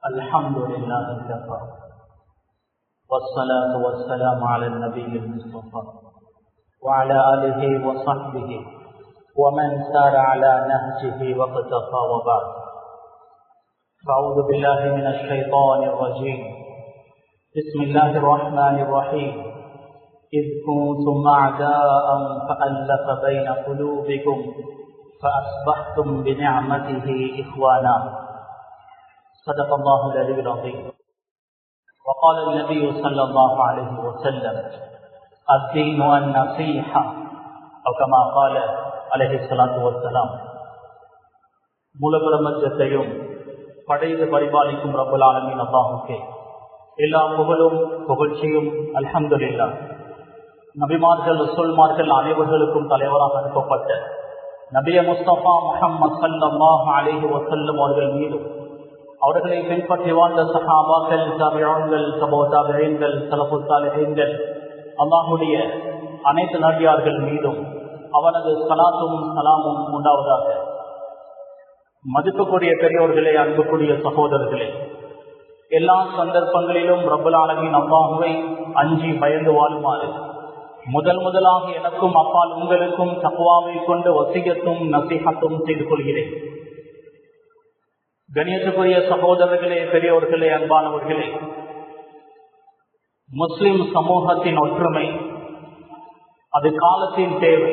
الحمد لله كفى والصلاة والسلام على النبي المصطفى وعلى آله وصحبه ومن سار على نهجه واقتفى وبعد. فأعوذ بالله من الشيطان الرجيم. بسم الله الرحمن الرحيم. إذ كنتم أعداء فألف بين قلوبكم فأصبحتم بنعمته إخوانا. صدق الله العلي العظيم. وقال النبي صلى الله عليه وسلم: الدين النصيحة، أو كما قال عليه الصلاة والسلام. முழு பிரபஞ்சத்தையும் படைத்து பரிபாலிக்கும் ரப்பல் ஆலமீன் அல்லாஹ்வுக்கே எல்லா புகழும் புகழ்ச்சியும் அல்ஹம்துலில்லாஹ். நபிமார்கள் ரசூல்மார்கள் அனைவர்களுக்கும் தலைவராக அனுப்பப்பட்ட நபிய முஸ்தபா முஹம்மது ஸல்லல்லாஹு அலைஹி வஸல்லம் அவர்கள் மீதும் அவர்களை பின்பற்றி வாழ்ந்த சஹாபாக்கள், தாபிஈன்கள், தபூ தாபிஈன்கள், ஸலஃபுஸ் ஸாலிஹீன்கள், அல்லாஹ்வுடைய அனைத்து நபியார்கள் மீதும் அவனது ஸலாத்தும் ஸலாமும் உண்டாவதாக. மதிப்புக்குரிய பெரியோர்களே, அன்புக்குரிய சகோதரர்களே, எல்லா சந்தர்ப்பங்களிலும் ரப்பல் ஆலமீன் அல்லாஹ்வை அஞ்சி பயந்து வாழுமாறு முதலாக எனக்கும் அப்பால் உங்களுக்கும் தக்வாவை கொண்டு வசியத்தும் நசீஹத்தும் செய்து கொள்கிறேன். கணியத்துக்குரிய சகோதரர்களே, பெரியோர்களே, அன்பானவர்களே, முஸ்லிம் சமூகத்தின் ஒற்றுமை அது காலத்தின் தேவை.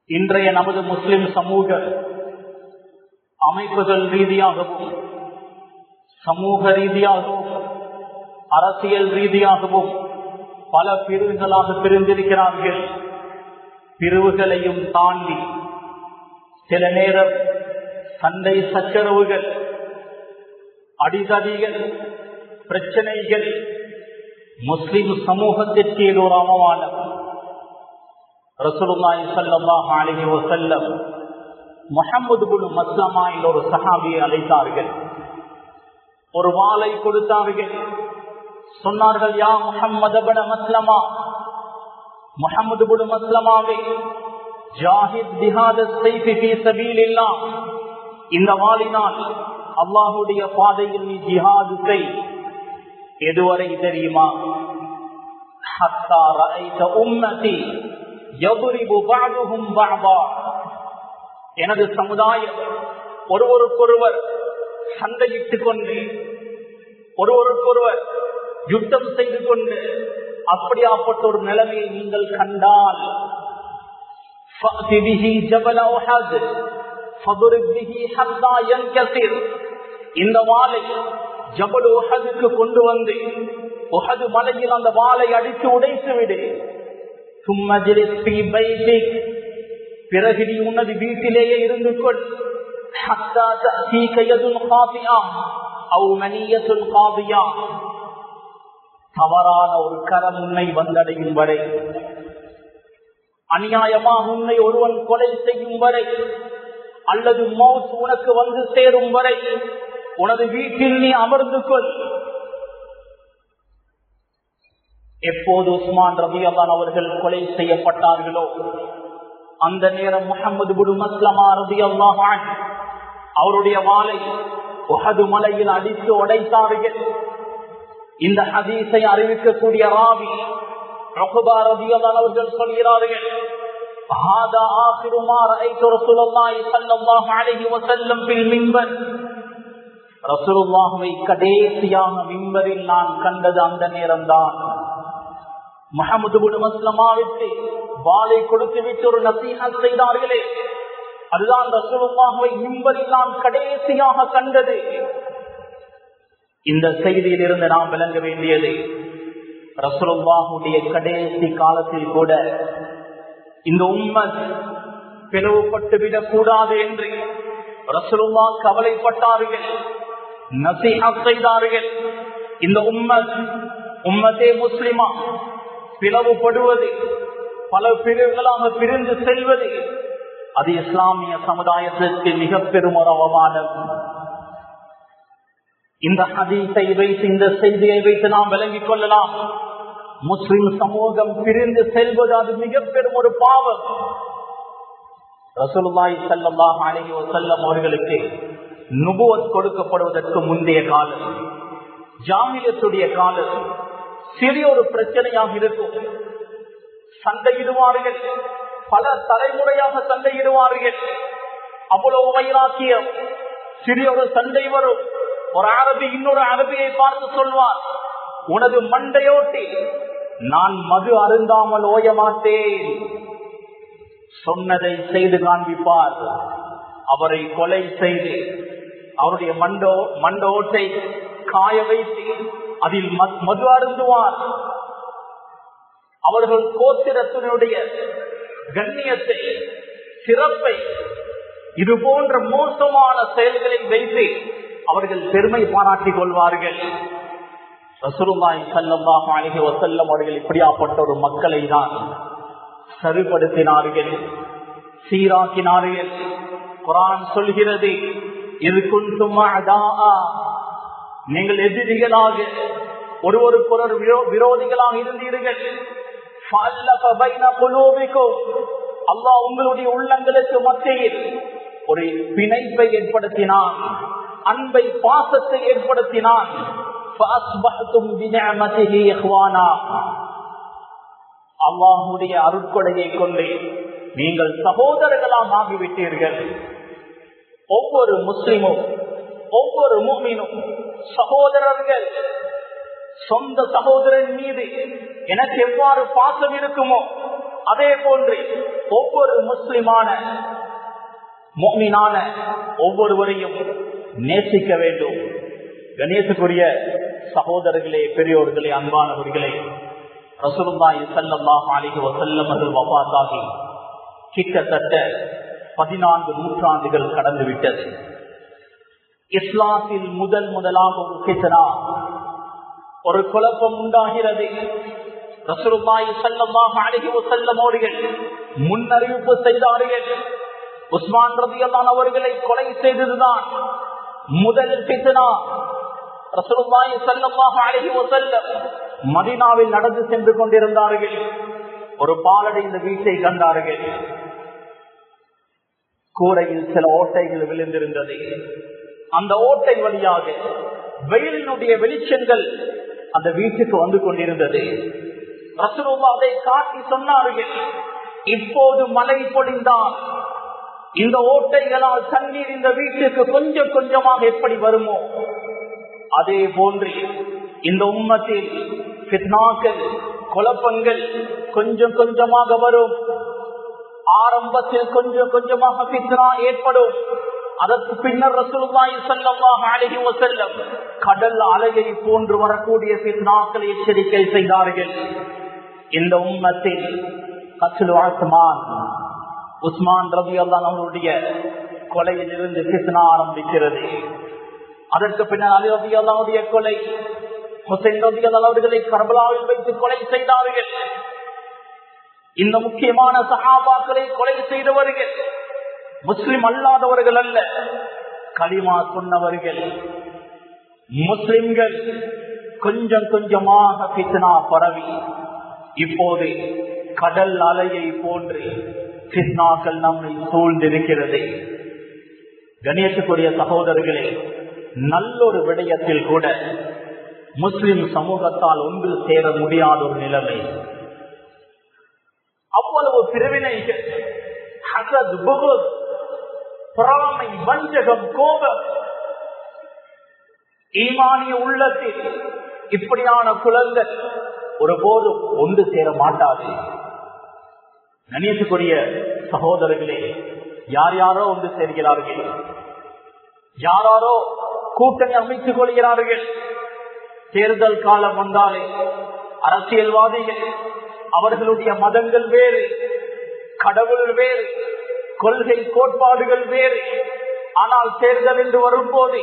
இன்றைய நமது முஸ்லிம் சமூக அமைப்புகள் ரீதியாகவும் சமூக ரீதியாகவும் அரசியல் ரீதியாகவும் பல பிரிவுகளாக பிரிந்திருக்கிறார்கள். பிரிவுகளையும் தாண்டி சில நேரம் சண்டை சச்சரவுகள், அடிதடிகள், பிரச்சனைகள் முஸ்லிம் சமூகத்திற்கு இது ஒரு அவமானம். ரசூலுல்லாஹி ஸல்லல்லாஹு அலைஹி வஸல்லம் முஹம்மது இப்னு மஸ்லமா என்ற ஒரு சஹாபியை அழைத்தார்கள். ஒரு வாளை கொடுத்தார்கள். சொன்னார்கள்: யா முஹம்மது இப்னு மஸ்லமா, முஹம்மது இப்னு மஸ்லமாவே, ஜாஹித் ஜிஹாத் ஸைஃபி ஃபீ ஸபீலில்லாஹ், இந்த வாளினால் அல்லாஹ்வுடைய பாதையில் நீ ஜிஹாத் செய். எதுவரை தெரியுமா? ஹத்தா ரஅய்த உம்மதி யضرب بعضهم بعضا, எனது சமுதாயம் ஒருவருக்கொருவர் சண்டையிட்டுக் கொண்டு, ஒருவருக்கொருவர் யுத்தம் செய்து கொண்டு, அப்படியாப்பட்ட ஒரு நிலைமையை நீங்கள் கண்டால், இந்த வாளை ஜபல் உஹதுக்கு கொண்டு வந்து உஹது மலையில் அந்த வாளை அடித்து உடைத்து விடு. பிறகு நீ உனது வீட்டிலேயே இருந்து கொள். தவறான ஒரு கரம் உன்னை வந்தடையும் வரை, அநியாயமாக உன்னை ஒருவன் கொலை செய்யும் வரை, அல்லது மௌத் உனக்கு வந்து சேரும் வரை உனது வீட்டில் நீ அமர்ந்து கொள். எப்போது உஸ்மான் ரலியல்லாஹு அவர்கள் கொலை செய்யப்பட்டார்களோ அந்த நேரம் முஹம்மது இப்னு மஸ்லமா ரலியல்லாஹு அன்ஹு அவருடைய வாளை உஹது மலையில் அடித்து உடைத்தார்கள். இந்த ஹதீஸை அறிவிக்கக்கூடிய ராவி உக்பா ரலியல்லாஹு அவர்கள் சொல்கிறார்கள்: ஹாதா ஆகிரு மா ரஅய்து ரசூலுல்லாஹி ஸல்லல்லாஹு அலைஹி வஸல்லம் ஃபில் மிம்பர், ரசூலுல்லாஹ்வை கடைசியாக மிம்பரில் நான் கண்டது அந்த நேரம்தான். முஹம்மது இப்னு மஸ்லமாவிற்கு வாளை கொடுத்து விட்டு ஒரு நசீஹத் செய்தார்களே, அதுதான் ரசூலுல்லாஹ்வை மிம்பரில் நான் கடைசியாக கண்டது. இந்த செய்தியில் இருந்து நாம் விளங்க வேண்டியது, ரசூலுல்லாஹ்வுடைய கடைசி காலத்தில் கூட இந்த உம்மத் பிளவுபட்டு விடக் கூடாது என்று ரசூலுல்லாஹ் கவலைப்பட்டார்கள், நசீஹத் செய்தார்கள். இந்த உம்மத்தே முஸ்லிமா பிளவுபடுவது, பல பிரிவுகளாக பிரிந்து செல்வது, அது இஸ்லாமிய சமுதாயத்திற்கு மிக பெரும் ஒரு அவமானம். இந்த ஹதீஸை வைத்து, இந்த செய்தியை வைத்து நாம் விளங்கிக் கொள்ளலாம். முஸ்லிம் சமூகம் பிரிந்து செல்வது அது மிக பெரும் ஒரு பாவம். ரசூலுல்லாஹி ஸல்லல்லாஹு அலைஹி வஸல்லம் அவர்களுக்கு நுபுவத் கொடுக்கப்படுவதற்கு முந்தைய காலம், ஜாமியத்துடைய காலம் சிறிய ஒரு பிரச்சனையாக இருக்கும். சண்டையிடுவார்கள், பல தலைமுறையாக சண்டையிடுவார்கள். அவ்வளவு வைராக்கியம். சிறிய ஒரு சண்டை வரும், ஒரு அரபி இன்னொரு அரபியை பார்த்து சொல்வார், உனது மண்டையோட்டி நான் மது அருந்தாமல் ஓய மாட்டேன். சொன்னதை செய்து காண்பிப்பார். அவரை கொலை செய்து அவருடைய மண்டோட்டை காய வைத்து அதில் மது அருந்துவார். அவர்கள் கோத்திரத்தினுடைய கண்ணியத்தை, சிறப்பை இது போன்ற மோசமான செயல்களை வைத்து அவர்கள் பெருமை பாராட்டிக் கொள்வார்கள். ரசூலுல்லாஹி ஸல்லல்லாஹு அலைஹி வஸல்லம் அவர்கள் இப்படியாப்பட்ட ஒரு மக்களை தான் சரிப்படுத்தினார்கள், சீராக்கினார்கள். குர்ஆன் சொல்கிறது, இது குன்தும் அஅதாஅ, நீங்கள் எதிரிகளாக ஒருவருக்கொருவர் விரோதிகளாக இருந்தீர்கள். ஃபஅல்லஃப பைன குலூபிக்கும், அல்லாஹ் உங்களுடைய உள்ளங்களுக்கு மத்தியில் ஒரு பிணைப்பை ஏற்படுத்தினான், அன்பை, பாசத்தை ஏற்படுத்தினான். ஃபஅஸ்பஹ்தும் பிநிஅமதிஹி இஹ்வானா, அல்லாஹ்வுடைய அருட்கொடையை கொண்டு நீங்கள் சகோதரர்களாக ஆகிவிட்டீர்கள். ஒவ்வொரு முஸ்லிமும், ஒவ்வொரு முஃமினும் சகோதரர்கள். சொந்த சகோதரன் மீது எனக்கு எவ்வாறு பாசம் இருக்குமோ அதே போன்று ஒவ்வொரு முஸ்லிமான முஃமினான ஒவ்வொருவரையும் நேசிக்க வேண்டும். கணேசக்குரிய சகோதரர்களே, பெரியோர்களே, அன்பானவர்களே, ரசூலுல்லாஹி ஸல்லல்லாஹு அலைஹி வஸல்லம் அவர்கள் வஃபாத்தாகி கிட்டத்தட்ட 14 நூற்றாண்டுகள் கடந்து விட்டது. இஸ்லாத்தில் முதலாக ஒரு ஃபித்னா, ஒரு குழப்பம் உண்டாகிறது. ரசூலுல்லாஹி ஸல்லல்லாஹு அலைஹி வஸல்லம் அவர்கள் முன்னறிவிப்பு செய்தார்கள். உஸ்மான் ரலியல்லாஹு அன்ஹு அவர்களை கொலை செய்ததுதான் முதல் ஃபித்னா. ரசூலுல்லாஹி ஸல்லல்லாஹு அலைஹி வஸல்லம் மதீனாவில் நடந்து சென்று கொண்டிருந்தார்கள். ஒரு பாலடைந்த வீட்டை கண்டார்கள். கூரையில் சில ஓட்டைகள் விழுந்திருந்தது. அந்த ஓட்டை வழியாக வெயிலினுடைய வெளிச்சங்கள் அந்த வீட்டுக்கு வந்து கொண்டிருந்தது. ரசூலுல்லாஹ் அதை காட்டி சொன்னார்கள், இப்போது மழை பொழிந்தால் இந்த ஓட்டைகளால் தண்ணீர் இந்த வீட்டுக்கு கொஞ்சம் கொஞ்சமாக எப்படி வருமோ அதே போன்று இந்த உம்மத்தில் ஃபித்னாக்கள், குழப்பங்கள் கொஞ்சம் கொஞ்சமாக வரும். ஆரம்பத்தில் கொஞ்சம் கொஞ்சமாக ஃபித்னா ஏற்படும். அதற்கு பின்னர் ரசூலுல்லாஹி ஸல்லல்லாஹு அலைஹி வஸல்லம் கடல் அலையை போன்று வரக்கூடிய ஃபித்னாக்களை எச்சரிக்கை செய்தார்கள். இந்த உம்மத்தில் கத்லு உஸ்மான் ரலியல்லாஹு அன்ஹுடைய கொலையில் இருந்து ஃபித்னா ஆரம்பிக்கிறது. அதற்கு பின்னர் அலி ரலியல்லாஹு அன்ஹுடைய கொலை, ஹுசைன் ரலியல்லாஹு அவர்களை கர்பலாவில் வைத்து கொலை செய்தார்கள். இந்த முக்கியமான சஹாபாக்களை கொலை செய்தவர்கள் முஸ்லிம் அல்லாதவர்கள் அல்ல, கலிமா சொன்னவர்கள் முஸ்லிம்கள். கொஞ்சம் கொஞ்சமாக ஃபித்னா பரவி இப்போது கடல் அலையை போன்று ஃபித்னாக்கள் நம்மை சூழ்ந்திருக்கிறது. கணேசக்குரிய சகோதரர்களே, நல்லொரு விடயத்தில் கூட முஸ்லிம் சமூகத்தால் ஒன்று சேர முடியாத ஒரு நிலைமை. அவ்வளவு பிரிவினைகள், ஹஸத், புகுத், பொறாமை, வஞ்சகம், கோபம் ஈமானிய உள்ளத்தில் இப்படியான குலங்கள் ஒருபோதும் ஒன்று சேர மாட்டாது. கணேசக்குரிய சகோதரர்களே, யார் யாரோ ஒன்று சேர்கிறார்கள், யாரோ கூட்டணி அமைத்துக் கொள்கிறார்கள். தேர்தல் காலம் வந்தாலே அரசியல்வாதிகள் அவர்களுடைய மதங்கள் வேறு, கடவுள் வேறு, கொள்கை கோட்பாடுகள் வேறு. ஆனால் தேர்தல் என்று வரும்போது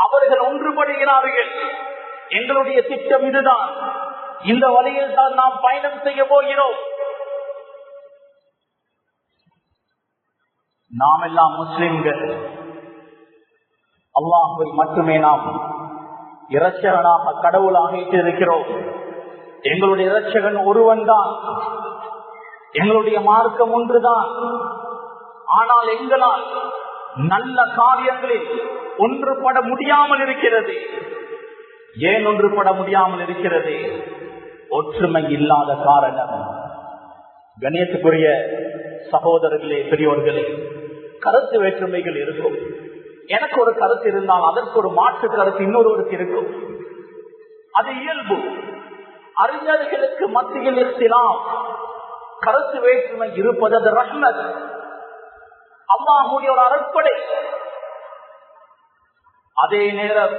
அவர்கள் ஒன்றுபடுகிறார்கள். எங்களுடைய திட்டம் இதுதான், இந்த வழியில் தான் நாம் பயணம் செய்ய போகிறோம். நாம் எல்லாம் முஸ்லிம்கள். அல்லாஹ்வை மட்டுமே நாம் இரட்சகனாக, கடவுளாக இருக்கிறோம். எங்களுடைய இரட்சகன் ஒருவன் தான், எங்களுடைய மார்க்கம் ஒன்றுதான். ஆனால் எங்களால் நல்ல காரியங்களில் ஒன்றுபட முடியாமல் இருக்கிறது. ஏன் ஒன்றுபட முடியாமல் இருக்கிறது? ஒற்றுமை இல்லாத காரணம். கணேசக்குரிய சகோதரர்களே, பெரியோர்களே, கருத்து வேற்றுமைகள் இருக்கும். எனக்கு ஒரு கருத்து இருந்தால் அதற்கு ஒரு மாற்று கருத்து இன்னொருவருக்கு இருக்கும். அது இயல்பு. அறிஞர்களுக்கு மத்தியில் இருக்கலாம் கருத்து வேற்றுமை இருப்பது அது ரஹ்மத், அல்லாஹ்வுடைய ஒரு அருட்கொடை. அதே நேரம்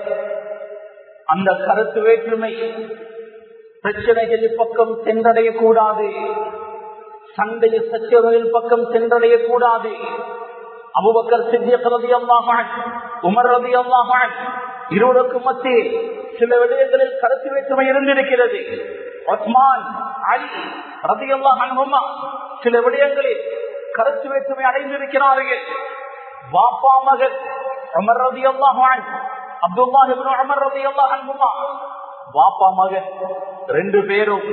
அந்த கருத்து வேற்றுமை பிரச்சனைகள் பக்கம் சென்றடையக்கூடாது, சண்டை சச்சரவுகள் பக்கம் சென்றடையக்கூடாது. அபூபக்கர் சித்திக் ரலியல்லாஹு அன்ஹு, உமர் ரலியல்லாஹு அன்ஹு இருவருக்கும் மத்தியில் சில விடயங்களில் கருத்து வேற்றுமை இருந்திருக்கிறது. உஸ்மான், அலி ரலியல்லாஹு அன்ஹுமா சில விடயங்களில் கருத்து வேற்றுமை அடைந்திருக்கிறார்கள். வாப்பா மகன் உமர் ரலியல்லாஹு அன்ஹு, அப்துல்லாஹ் இப்னு உமர் ரலியல்லாஹு அன்ஹுமா வாப்பா மகன் ரெண்டு பேரும்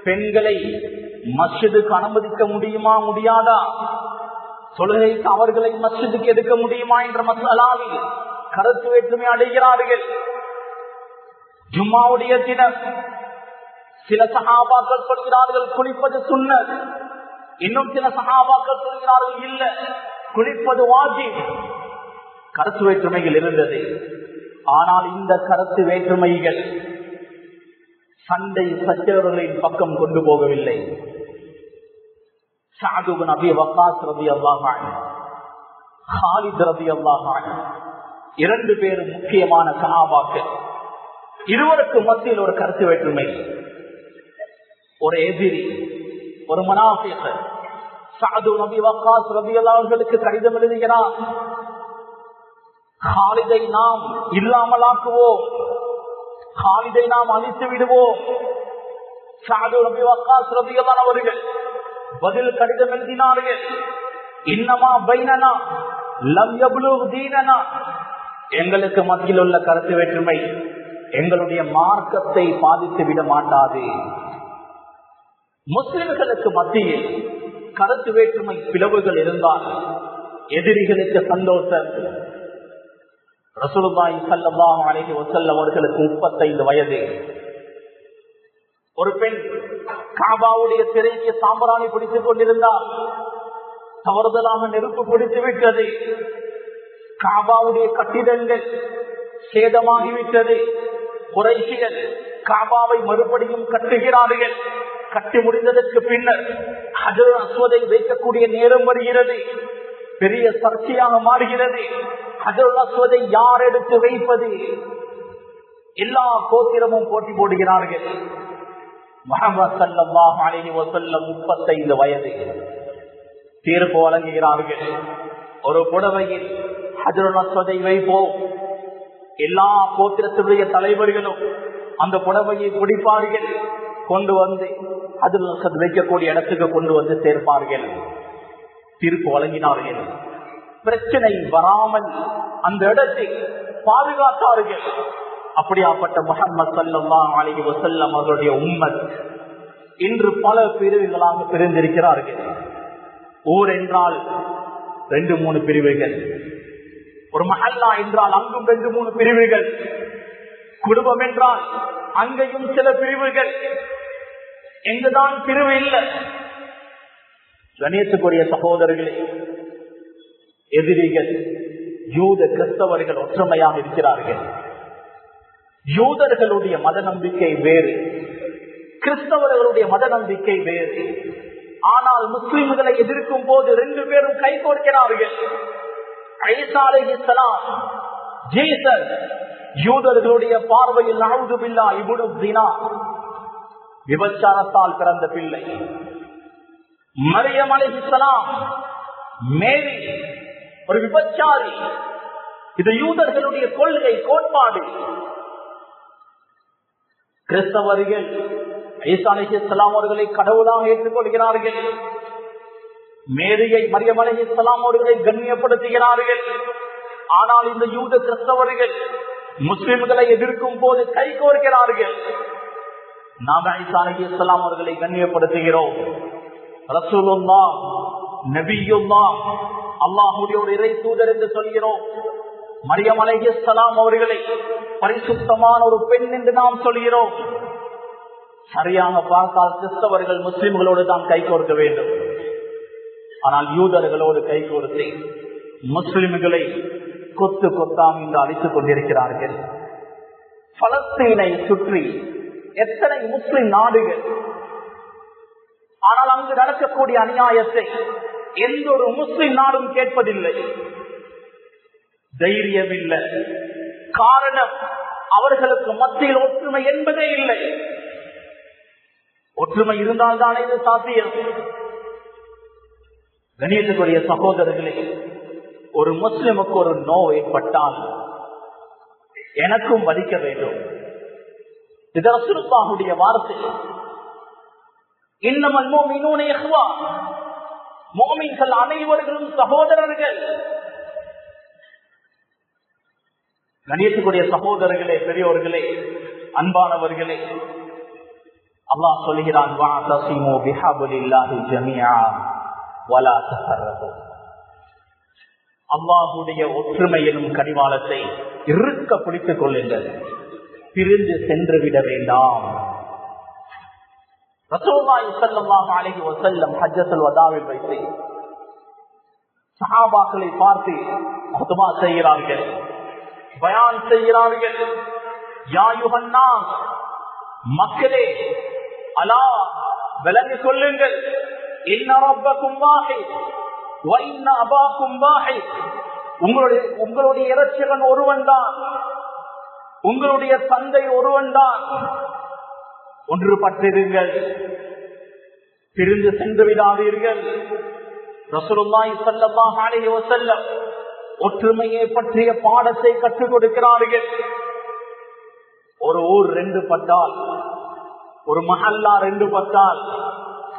பெண்களை மஸ்ஜிதுக்கு அனுமதிக்க முடியுமா முடியாதா, தொழுகைக்கு அவர்களை மஸ்ஜிதுக்கு எடுக்க முடியுமா என்ற மசாலாவில் கருத்து வேற்றுமை அடைகிறார்கள். ஜும்மாவுடைய தினம் சில சஹாபாக்கள் சொல்கிறார்கள் குளிப்பது சுன்னத், இன்னும் சில சஹாபாக்கள் சொல்கிறார்கள் இல்ல குளிப்பது வாஜிப். கருத்து வேற்றுமைகள் இருந்தது. ஆனால் இந்த கருத்து வேற்றுமைகள் சண்டை சச்சரவுகளின் பக்கம் கொண்டு போகவில்லை. சஅத் இப்னு அபீ வக்காஸ் ரலியல்லாஹு அன்ஹு, காலித் ரலியல்லாஹு அன்ஹு இரண்டு பேரும் முக்கியமான சஹாபாக்கள். இருவருக்கு மத்தியில் ஒரு கருத்து வேற்றுமை. ஒரு எதிரி, ஒரு முனாஃபிக் சஅத் இப்னு அபீ வக்காஸ் ரலியல்லாஹு அன்ஹுவுக்கு கடிதம் எழுதுகிறார். காலிதை நாம் இல்லாமலாக்குவோம், காலிதை நாம் அழித்து விடுவோம். சஅத் இப்னு அபீ வக்காஸ் ரலியல்லாஹு அன்ஹு அவர்கள் பதில் கடிதம் எழுதினார்கள். இன்னமா பைனனா லம் யப்லுக் தீனனா, எங்களுக்கு மத்தியில் உள்ள கருத்து வேற்றுமை எங்களுடைய மார்க்கத்தை பாதித்து விட மாட்டாது. முஸ்லிம்களுக்கு மத்தியில் கருத்து வேற்றுமை பிளவுகள் இருந்தால் எதிரிகளுக்கு சந்தோஷம். ரசூலுல்லாஹி ஸல்லல்லாஹு அலைஹி வஸல்லம் அவர்களுக்கு 35 வயது. ஒரு பெண் காபாவுடைய திரைக்கு சாம்பிராணி பிடித்துக் கொண்டிருந்தால் தவறுதலாக நெருப்பு பிடித்து விட்டது. காபாவுடைய கட்டிடங்கள் சேதமாகிவிட்டது. குறைஷிகள் காபாவை மறுபடியும் கட்டுகிறார்கள். கட்டி முடிந்ததற்கு பின்னர் ஹஜ்ருல் அஸ்வதை வைக்கக்கூடிய நேரம் வருகிறது. பெரிய சர்ச்சையாக மாறுகிறது. ஹஜ்ருல் அஸ்வதை யார் எடுத்து வைப்பது? எல்லா கோத்திரமும் போட்டி போடுகிறார்கள். முஹம்மது ஸல்லல்லாஹு அலைஹி வஸல்லம் 35 வயது. தீர்ப்பு வழங்குகிறார்கள். ஒரு புடவையில் ஹஜ்ருல் அஸ்வதை வைப்போம். எல்லா கோத்திரத்துடைய தலைவர்களும் அந்த புடவையை பிடிப்பார்கள், கொண்டு வந்து ஹஜ்ருல் அஸ்வத் வைக்கக்கூடிய இடத்துக்கு கொண்டு வந்து சேர்ப்பார்கள். தீர்ப்பு வழங்கினார்கள். பிரச்சனை வராமல் அந்த இடத்தை பாதுகாத்தார்கள். அப்படியாப்பட்ட முஹம்மது ஸல்லல்லாஹு அலைஹி வஸல்லம் அவர்களுடைய உம்மத் இன்று பல பிரிவுகளாக பிரிந்திருக்கிறார்கள். ஊர் என்றால் 2-3 பிரிவுகள், ஒரு மஹல்லா என்றால் அங்கும் 2-3 பிரிவுகள், குடும்பம் என்றால் அங்கேயும் சில பிரிவுகள். எங்குதான் பிரிவு இல்லை. கணேசக்குரிய சகோதரர்களே, எதிரிகள் யூத கிறிஸ்தவர்கள் ஒற்றுமையாக இருக்கிறார்கள். யூதர்களுடைய மத நம்பிக்கை வேறு, கிறிஸ்தவர்களுடைய மத நம்பிக்கை வேறு. ஆனால் முஸ்லிம்களை எதிர்க்கும் போது 2 பேரும் கை கோர்க்கிறார்கள். ஈசா அலைஹிஸ்ஸலாம், ஜீசஸ் யூதர்களுடைய பார்வையில் நஊது பில்லாஹ் இப்னு ஸினா, விபச்சாரத்தால் பிறந்த பிள்ளை. மரியம் அலைஹிஸ்ஸலாம், மேரி ஒரு விபச்சாரி. இது யூதர்களுடைய கொள்கை, கோட்பாடு. கிறிஸ்தவர்கள் ஈசா அலைஹிஸ்ஸலாம் அவர்களை கடவுளாக ஏற்றுக்கொள்கிறார்கள். மேரியை, மரியம் அலைஹிஸ்ஸலாம் அவர்களை கண்ணியப்படுத்துகிறார்கள். ஆனால் இந்த யூத கிறிஸ்தவர்கள் முஸ்லிம்களை எதிர்க்கும் போது கை கோர்க்கிறார்கள். நாம் ஈசா அலைஹிஸ்ஸலாம் அவர்களை கண்ணியப்படுத்துகிறோம். ரசூலுல்லாஹ், நபியுல்லாஹ் அல்லாஹ்வுடைய ஒரு இறை தூதர் என்று சொல்கிறோம். மரியம் அலைஹிஸ்ஸலாம் அவர்களை பரிசுத்தமான ஒரு பெண் என்று நாம் சொல்கிறோம். சரியாக பார்த்தால் கிறிஸ்தவர்கள் முஸ்லிம்களோடு தான் கை கோர்க்க வேண்டும். ஆனால் யூதர்களோடு கை கோர்த்து முஸ்லிம்களை கொத்து கொத்தாம் என்று அழைத்துக் கொண்டிருக்கிறார்கள். பலஸ்தீனை சுற்றி எத்தனை முஸ்லிம் நாடுகள், ஆனால் அங்கு நடக்கக்கூடிய அநியாயத்தை எந்த ஒரு முஸ்லிம் நாடும் கேட்பதில்லை. தைரியம் இல்லை. காரணம், அவர்களுக்கு மத்தியில் ஒற்றுமை என்பதே இல்லை. ஒற்றுமை இருந்தால்தான் இது சாத்தியம். கணியத்துக்குரிய சகோதரர்களே, ஒரு முஸ்லிமுக்கு ஒரு நோய் ஏற்பட்டால் எனக்கும் வலிக்க வேண்டும். இது ரசூலுல்லாஹுடைய வார்த்தை. இன்னமல் முஃமினூன இஹ்வான், முஃமின்கள் அனைவர்களும் சகோதரர்கள். கணியத்துக்குரிய சகோதரர்களே, பெரியோர்களே, அன்பானவர்களே, அல்லாஹ் சொல்கிறான், வஅதஸிமு பிஹப்லில்லாஹி ஜமீஆ வலா தஃபர்ரகு. அல்லாஹ்வுடைய ஒற்றுமை எனும் கடிவாளத்தை இறுக்க பிடித்துக் கொள்ளுங்கள், பிரிந்து சென்று விட வேண்டாம். ரசூலுல்லாஹி ஸல்லல்லாஹு அலைஹி வஸல்லம் ஹஜ்ஜத்துல் வதாவில் வைத்து சஹாபாக்களை பார்த்து குத்பா செய்கிறார்கள், பயான் செய்கிறார்கள். யா அய்யுஹன் நாஸ், மக்களே, அலா விளங்கிக் கொள்ளுங்கள், இன்ன ரப்பக்கும் வாஹித் வ இன்ன அபாக்கும் வாஹித். உங்களுடைய இரட்சகன் ஒருவன் தான், உங்களுடைய தந்தை ஒருவன் தான். ஒன்றுபட்டிருங்கள், பிரிந்து சென்று விடாதீர்கள். ரசூலுல்லாஹி ஸல்லல்லாஹு அலைஹி வஸல்லம் ஒற்றுமையை பற்றிய பாடத்தை கற்றுக் கொடுக்கிறார்கள். ஒரு ஊர் ரெண்டு பட்டால், ஒரு மஹல்லா ரெண்டு பட்டால்,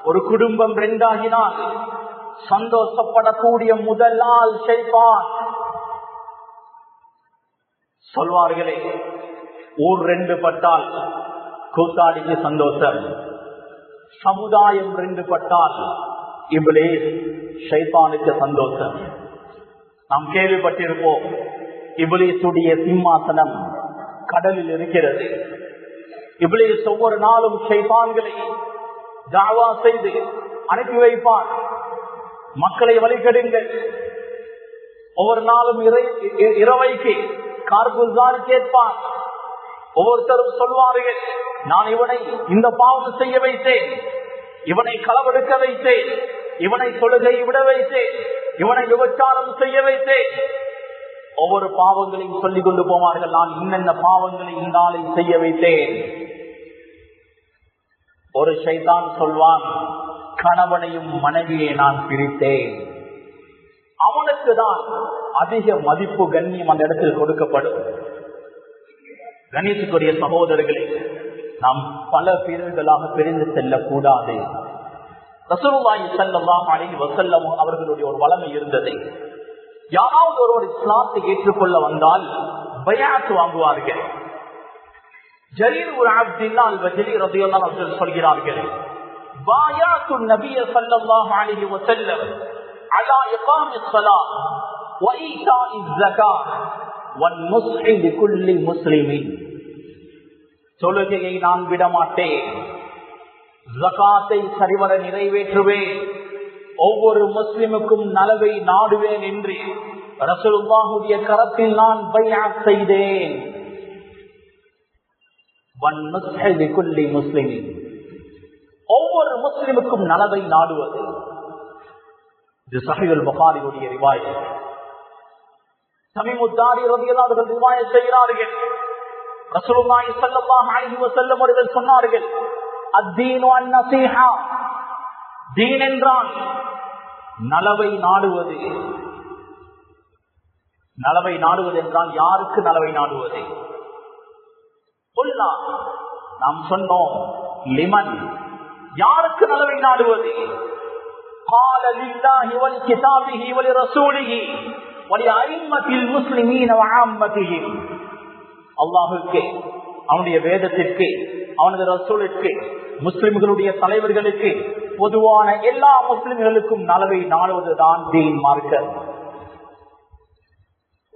ஒரு குடும்பம் ரெண்டாகினால் சந்தோஷப்படக்கூடிய முதல் ஆள் ஷைத்தான். சொல்வார்களே, ஊர் ரெண்டு பட்டால் கூத்தாடிக்கு சந்தோஷம், சமுதாயம் ரெண்டு பட்டால் இப்லீஸ் ஷைத்தானுக்கு சந்தோஷம். நாம் கேள்விப்பட்டிருப்போம், இப்லீசுடைய சிம்மாசனம் கடலில் இருக்கிறது. இப்லீஸ் ஒவ்வொரு நாளும் ஷைத்தான்களை தாவா செய்து அனுப்பி வைப்பான். மக்களை வழிகெடுங்கள். ஒவ்வொரு நாளும் இரவைக்கு கார்குல்தான் கேட்பான். ஒவ்வொருத்தரும் சொல்வார்கள், நான் இவனை இந்த பாவம் செய்ய வைத்தேன், இவனை களவெடுக்க வைத்தேன், இவனை தொழுகை விட வைத்தேன், இவனை விபச்சாரம் செய்ய வைத்தேன். ஒவ்வொரு பாவங்களையும் சொல்லிக் கொண்டு போவார்கள், நான் இன்னென்ன பாவங்களை இந்த ஆளை செய்ய வைத்தேன். ஒரு ஷைத்தான் சொல்வான், கணவனையும் மனைவியை நான் பிரித்தேன். அவனுக்கு தான் அதிக மதிப்பு கண்ணியம் அந்த இடத்தில் கொடுக்கப்படும். கணேசுக்குரிய சகோதரர்களே, நாம் பல பிரிவுகளாக பிரிந்து செல்லக்கூடாது. ரசூலுல்லாஹி ஸல்லல்லாஹு அலைஹி வஸல்லம் அவர்களுடைய ஒரு வளமை இருந்தது. யாராவது ஒருவர் இஸ்லாத்தை ஏற்றுக்கொள்ள வந்தால் பைஅத் வாங்குவார்கள். ஜரீர் ஒரு அப்துல்லாஹ் அல்-பஜலி ரலியல்லாஹு அன்ஹு சொல்கிறார்கள், பாயாத்து நபிய ஸல்லல்லாஹு அலைஹி வஸல்லம் அலா இகாமிஸ் ஸலாத் வ ஈதாஇஸ் ஸகாத் வ நுஸ்ஹி லிகுல்லி முஸ்லிமின். தொழுகையை நான் விட மாட்டேன், ஜகாத்தை சரிவர நிறைவேற்றுவேன், ஒவ்வொரு முஸ்லிமுக்கும் நலவை நாடுவேன் என்று ரசூலுல்லாஹுடைய கரத்தில் நான் பைஅத் செய்தேன். ஒவ்வொரு முஸ்லிமுக்கும் நலவை நாடுவது. இது ஸஹீஹுல் புகாரியுடைய ரிவாயத். தமீமுத்தாரி ரலியல்லாஹு அன்ஹு ரிவாயத் செய்கிறார்கள், ரசூலுல்லாஹி ஸல்லல்லாஹு அலைஹி வஸல்லம் அவர்கள் சொன்னார்கள், அத்தீனு அன்-நஸீஹா, தீன் என்றால் நலவை நாடுவது. நலவை நாடுவது என்றால் யாருக்கு நலவை நாடுவது? நாம் சொன்னோம், லிமன், யாருக்கு நலவை நாடுவது? قال لله ولكتابه ولرسوله ولأئمة المسلمين وعامتهم. அல்லாஹ்வுக்கு, அவனுடைய வேதத்திற்கு, அவனது ரசூலுக்கு, முஸ்லிம்களுடைய தலைவர்களுக்கு, பொதுவான எல்லா முஸ்லிம்களுக்கும் நலவை நாடுவதுதான் தீன் மார்க்கம்.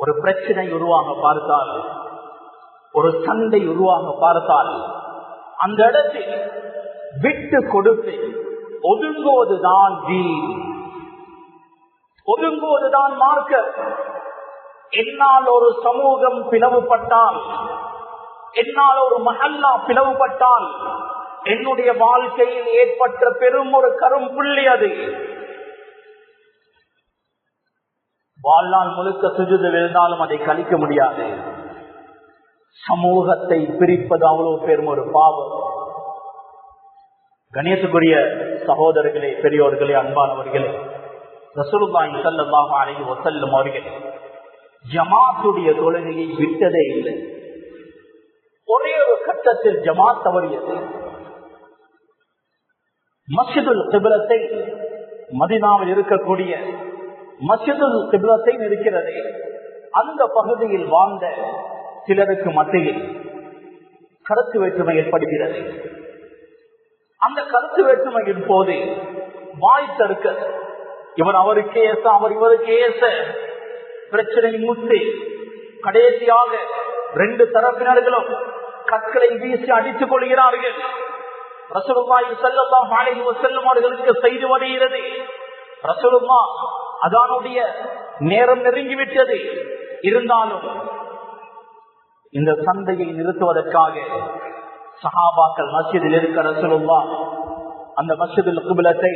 ஒரு பிரச்சனை உருவாக பார்த்தால், ஒரு சண்டை உருவாக பார்த்தால், அந்த இடத்தில் விட்டு கொடுத்து ஒதுங்குவதுதான் தீன், ஒதுங்குவதுதான் மார்க்கம். என்னால் ஒரு சமூகம் பிளவுபட்டால், என்னால் ஒரு மஹல்லா பிளவுபட்டால், என்னுடைய வாழ்க்கையில் ஏற்பட்ட பெரும் ஒரு கரும் புள்ளி அது. வாழ்நாள் முழுக்க சுஜூதில் இருந்தாலும் அதை கழிக்க முடியாது. சமூகத்தை பிரிப்பது அவ்வளவு பெரும் ஒரு பாவம். கணேசக்குரிய சகோதரர்களே, பெரியோர்களே, அன்பானவர்களே, ரசூலுல்லாஹி ஸல்லல்லாஹு அலைஹி வஸல்லம் அவர்கள் ஜமாத்துடைய தொழுகையை விட்டதே இல்லை. ஒரே ஒரு கட்டத்தில் ஜமாத் தவறியது. மஸ்ஜிதுல் கிப்லத்தை, மதீனாவில் இருக்கக்கூடிய மஸ்ஜிதுல் கிப்லத்தை இருக்கிறது, அந்த பகுதியில் வாழ்ந்த சிலருக்கு மத்தியில் கருத்து வேற்றுமை ஏற்படுகிறது. அந்த கருத்து வேற்றுமையின் போது வாய் தடுக்க, இவர் அவருக்கு ஏச, அவர் இவருக்கு ஏச, பிரச்சனை மூத்து கடைசியாக 2 தரப்பினர்களும் கற்களை வீசி அடித்துக் கொள்கிறார்கள். ரசூலுல்லாஹி ஸல்லல்லாஹு அலைஹி வஸல்லம் அவர்களுக்கு செய்தி வருகிறது, ரசூலுல்லாஹ் அதானுடைய நேரம் நெருங்கிவிட்டது. இருந்தாலும் இந்த சண்டையை நிறுத்துவதற்காக சஹாபாக்கள் மஸ்ஜிதில் இருக்க ரசூலுல்லாஹ் அந்த மஸ்ஜிதுல் கிப்லத்தை,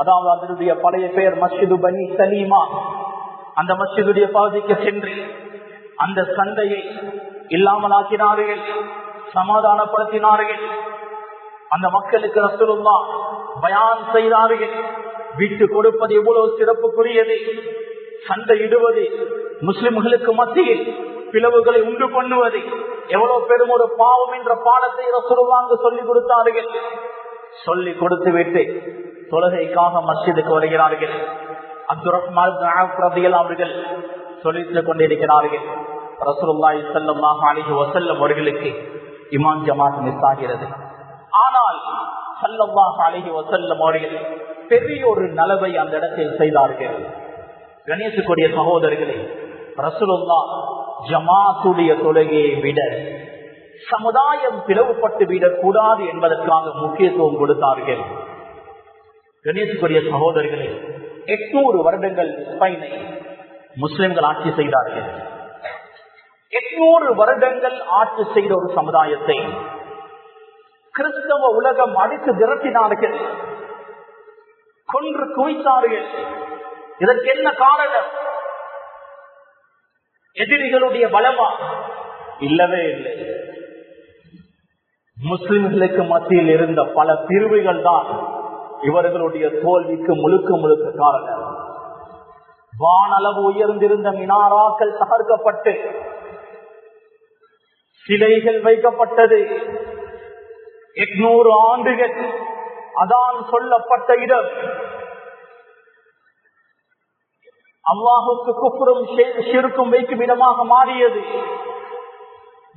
அதாவது அதனுடைய பழைய பெயர் மஸ்ஜிது பனி சலீமா, அந்த மஸ்ஜிதுடைய பகுதிக்கு சென்று அந்த சண்டையை இல்லாமலாக்கினார்கள், சமாதானப்படுத்தினார்கள். அந்த மக்களுக்கு ரசூலுல்லாஹ் பயான் செய்தார்கள். விட்டு கொடுப்பது எவ்வளவு சிறப்புக்குரியது, சண்டையிடுவது முஸ்லிம்களுக்கு மத்தியில் பிளவுகளை உண்டு பண்ணுவது எவ்வளவு பெரும் ஒரு பாவம் என்ற பாடத்தை ரசூலுல்லாஹ் சொல்லிக் கொடுத்தார்கள். சொல்லிக் கொடுத்து விட்டு தொழுகைக்காக மஸ்ஜிதுக்கு வருகிறார்கள். அப்துர் ரஹ்மான் ரலியல்லாஹு அவர்கள் சொல்லிக் கொண்டிருக்கிறார்கள். ரசூலுல்லாஹி ஸல்லல்லாஹு அலைஹி வஸல்லம் அவர்களுக்கு இமாம் ஜமாத் மிஸ் ஆகிறது. ஆனால் ஸல்லல்லாஹு அலைஹி வஸல்லம் அவர்கள் பெரிய ஒரு நலவை அந்த இடத்தில் செய்தார்கள். கணேசக்குரிய சகோதரர்களே, ரசூலுல்லாஹ் ஜமாத்துடைய தொழுகையை விட சமுதாயம் பிளவுபட்டு விடக்கூடாது என்பதற்காக முக்கியத்துவம் கொடுத்தார்கள். கணேசக்குரிய சகோதரர்களே, 800 வருடங்கள் ஸ்பெயினை முஸ்லிம்கள் ஆட்சி செய்தார்கள். 800 வருடங்கள் ஆட்சி செய்த ஒரு சமுதாயத்தை கிறிஸ்தவ உலகம் அடித்து திரட்டினார்கள், கொன்று குவித்தார்கள். இதற்கு என்ன காரணம்? எதிரிகளுடைய பலமா? இல்லவே இல்லை. முஸ்லிம்களுக்கு மத்தியில் இருந்த பல பிரிவுகள் தான் இவர்களுடைய தோல்விக்கு முழுக்க காரணம். வானளவு உயர்ந்திருந்த மினாராக்கள் தகர்க்கப்பட்டு சிலைகள் வைக்கப்பட்டது. 800 ஆண்டுகள் அதான் சொல்லப்பட்ட இடம் அல்லாஹுக்கு குஃப்ரும் ஷிர்க்கும் வைக்கும் இடமாக மாறியது.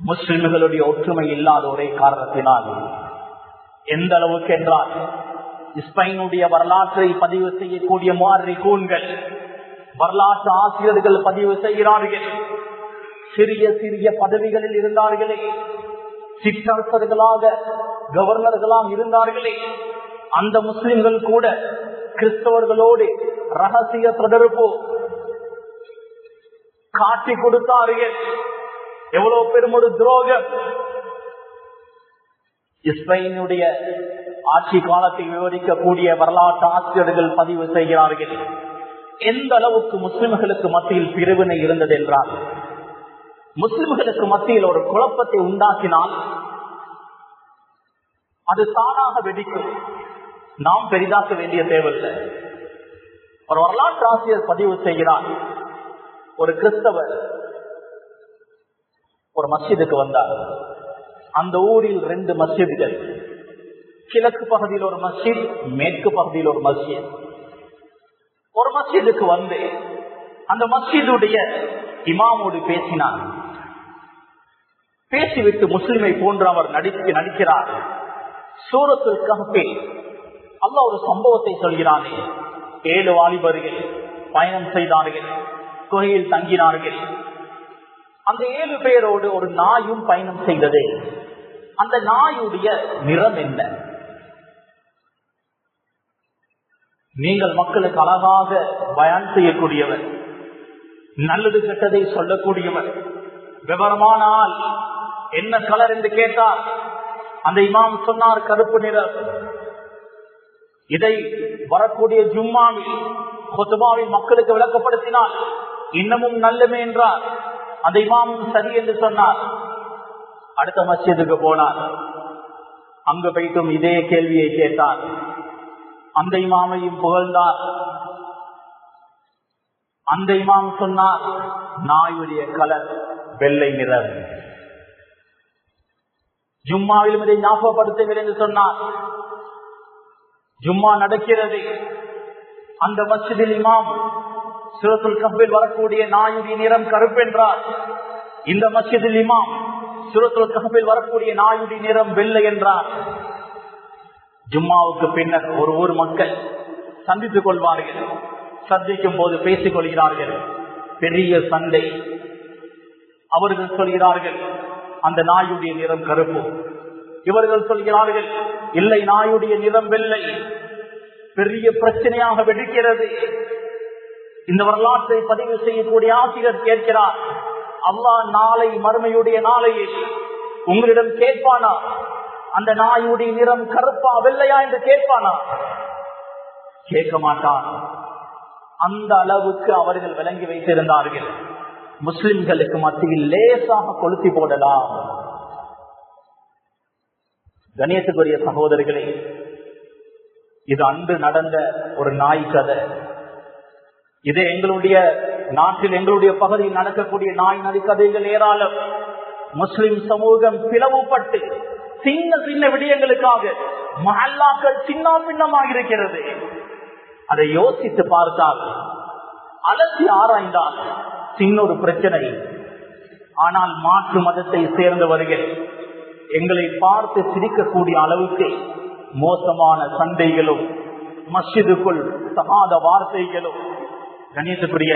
முஸ்லிம்களுடைய ஒற்றுமை இல்லாத ஒரே காரணத்தினால். எந்த அளவுக்கு என்றால், ஸ்பெயினுடைய வரலாற்றை பதிவு செய்யக்கூடிய முஅர்ரிகூன்கள், வரலாற்று ஆசிரியர்கள் பதிவு செய்கிறார்கள். சிறிய சிறிய பதவிகளில் இருந்தார்களே, சிற்றரசர்களாக, கவர்னர்களாக இருந்தார்களே, அந்த முஸ்லிம்கள் கூட கிறிஸ்தவர்களோடு ரகசிய தொடர்பு காட்டி கொடுத்தார்கள். எவ்வளவு பெரும் ஒரு துரோகம்! ஸ்பெயினுடைய ஆட்சி காலத்தை விவரிக்கக்கூடிய வரலாற்று ஆசிரியர்கள் பதிவு செய்கிறார்கள். எந்த அளவுக்கு முஸ்லிம்களுக்கு மத்தியில் பிரிவினை இருந்தது என்றால், முஸ்லிம்களுக்கு மத்தியில் ஒரு குழப்பத்தை உண்டாக்கினால் அது தானாக வெடிக்கும். நாம் பெரிதாக்க வேண்டிய தேவையில்லை. ஒரு வரலாற்று ஆசிரியர் பதிவு செய்கிறார், ஒரு கிறிஸ்தவர் ஒரு மஸ்ஜிதுக்கு வந்தார். அந்த ஊரில் 2 மஸ்ஜிதுகள், கிழக்கு பகுதியில் ஒரு மஸ்ஜித், மேற்கு பகுதியில் ஒரு மஸ்ஜித். ஒரு மஸ்ஜிதுக்கு வந்து அந்த மஸ்ஜிதுடைய இமாமோடு பேசினார். பேசிவிட்டு முஸ்லிமை போன்று அவர் நடிக்கிறார். சூரத்துல் கஹ்ஃபில் அல்லாஹ் ஒரு சம்பவத்தை சொல்கிறானே, 7 வாலிபர்கள் பயணம் செய்தார்கள். குகையில் தங்கினார்கள். அந்த 7 பேரோடு ஒரு நாயும் பயணம் செய்தது. அந்த நாயுடைய நிறம் என்ன? நீங்கள் மக்களுக்கு அழகாக பயான் செய்யக்கூடியவர், நல்லது கெட்டதை சொல்லக்கூடியவர், விவரமான ஆள். என்ன கலர் என்று கேட்டார். அந்த இமாம் சொன்னார் கருப்பு நிறம். இதை வரக்கூடிய ஜும்மாவில் குத்பாவில் மக்களுக்கு விளக்கப்படுத்தினால் இன்னமும் நல்லமே என்றார். அந்த இமாமும் சரி என்று சொன்னார். அடுத்த மஸ்ஜிதுக்கு போனார். அங்கு போய்ட்டும் இதே கேள்வியை கேட்டார். அந்த இமாமையும் புகழ்ந்தார். அந்த இமாம் சொன்னார் நாயுடைய கலர் வெள்ளை நிறம். ஜும்மாவிலும் இதை ஞாபகப்படுத்துங்கள் என்று சொன்னார். ஜும்மா நடக்கிறது. அந்த மஸ்ஜிதில் இமாம் சூரத்துல் கஹ்ஃபில் வரக்கூடிய நாயுடைய நிறம் கருப்பென்றார். இந்த மஸ்ஜிதில் இமாம் சூரத்துல் கஹ்ஃபில் வரக்கூடிய நாயுடைய நிறம் வெள்ளை என்றார். ஜும்மாவுக்கு பின்னர் ஒரு ஊர் மக்கள் சந்தித்துக் கொள்வார்கள். சந்திக்கும் போது பேசிக் கொள்கிறார்கள். பெரிய சண்டை. அவர்கள் சொல்கிறார்கள் அந்த நாயுடைய நிறம் கருப்பு. இவர்கள் சொல்கிறார்கள் இல்லை, நாயுடைய நிறம் வெள்ளை. பெரிய பிரச்சனையாக வெடிக்கிறது. இந்த வரலாற்றை பதிவு செய்யக்கூடிய ஆசிரியர் கேட்கிறார், அல்லாஹ் நாளை மறுமையுடைய நாளையில் உங்களிடம் கேட்பானா அந்த நாயுடைய நிறம் கருப்பா வெள்ளையா என்று கேட்பானா? கேட்க மாட்டான். அந்த அளவுக்கு அவர்கள் விளங்கி வைத்திருந்தார்கள். முஸ்லிம்களுக்கு மத்தியில் லேசாக கொளுத்தி போடலாம். கணியத்துக்குரிய சகோதரர்களே, இது அன்று நடந்த ஒரு நாய் கதை. இது எங்களுடைய நாட்டில் எங்களுடைய பகுதியில் நடக்கக்கூடிய நாய் நதி கதைகள் ஏராளம். முஸ்லிம் சமூகம் பிளவுபட்டு சின்ன சின்ன விடயங்களுக்காக மஹல்லாக்கள் சின்ன பின்னமாக இருக்கிறது. அதை யோசித்து பார்த்தால், அலசி ஆராய்ந்தால் சின்ன ஒரு பிரச்சனை. ஆனால் மாற்று மதத்தை சேர்ந்தவர்கள் எங்களை பார்த்து சிரிக்கக்கூடிய அளவுக்கு மோசமான சண்டைகளும் மஸ்ஜிதுக்குள் தகாத வார்த்தைகளும். கணியத்துக்குரிய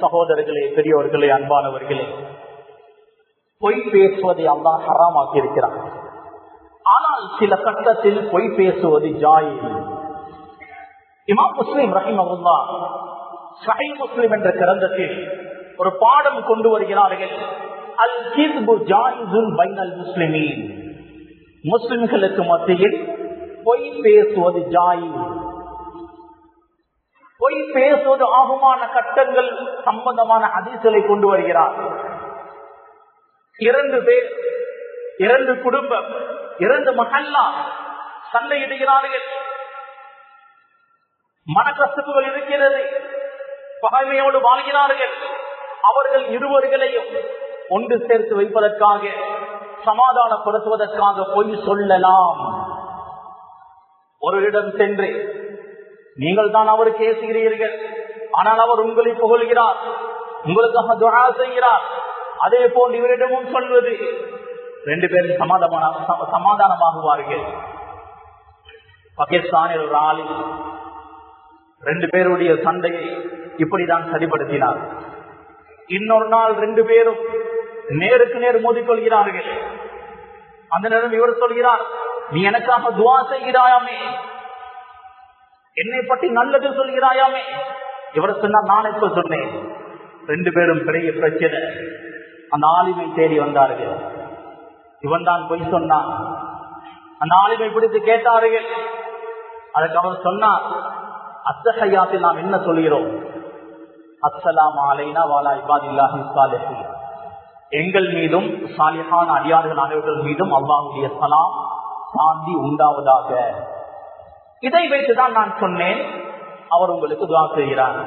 சகோதரர்களே, பெரியோர்களே, அன்பானவர்களே, பொய் பேசுவதை அல்லாஹ் ஹராமாக்கி இருக்கிறார். ஆனால் சில கட்டத்தில் பொய் பேசுவது ஜாயிஸ். இமாம் முஸ்லிம் ரஹிமஹுல்லாஹ் சஹீஹ் முஸ்லிம் என்ற கிரந்தத்தில் ஒரு பாடம் கொண்டு வருகிறார்கள். அல் கிஸ்பு ஜாயிஸுன் பைனல் முஸ்லிமீன். முஸ்லிம்களுக்கு மத்தியில் பொய் பேசுவது ஜாயிஸ். பொய் பேசுவது ஆகுமான கட்டங்கள் சம்பந்தமான ஹதீஸ்களை கொண்டு வருகிறார். 2 பேர், 2 குடும்பம், 2 மஹல்லா சண்டையிடுகிறார்கள். மனக்கசப்புகள் இருக்கிறது. பகைமையோடு வாழ்கிறார்கள். அவர்கள் இருவர்களையும் ஒன்று சேர்த்து வைப்பதற்காக, சமாதானப்படுத்துவதற்காக பொய் சொல்லலாம். ஒரு இடம் சென்று நீங்கள் தான் அவருக்கு ஏசுகிறீர்கள், ஆனால் அவர் உங்களை புகழ்கிறார், உங்களுக்காக துஆ செய்கிறார். அதே போல் இவரிடமும் சொல்வது. 2 பேரும் சமாதானமாகுவார்கள். பாகிஸ்தானில் ஒரு ஆளி 2 பேருடைய சண்டையை இப்படிதான் சரிப்படுத்தினார். இன்னொரு நாள் 2 பேரும் நேருக்கு நேர் மோதிக்கொள்கிறார்கள். அந்த நேரம் இவர் சொல்கிறார், நீ எனக்காக துஆ செய்கிறாயாமே, என்னை பற்றி நல்லது சொல்கிறாயாமே. இவர் சொன்னார், நான் எப்ப சொன்னேன்? 2 பேரும் பெரிய பிரச்சனை. அந்த ஆலிமை தேடி வந்தார்கள். இவன் தான் பொய் சொன்னான். அந்த ஆலிமை பிடித்து கேட்டார்கள். அதுக்கு அவர் சொன்னார், அத்தஹியாத்தில் நாம் என்ன சொல்கிறோம்? அஸ்ஸலாமு அலைனா வஅலா இபாதில்லாஹி ஸாலிஹீன். எங்கள் மீதும் சாலிஹான அடியார்கள் அனைவர்கள் மீதும் அல்லாஹ்வுடைய ஸலாம் சாந்தி உண்டாவதாக. இதை வைத்துதான் நான் சொன்னேன், அவர் உங்களுக்கு துஆ செய்கிறார்.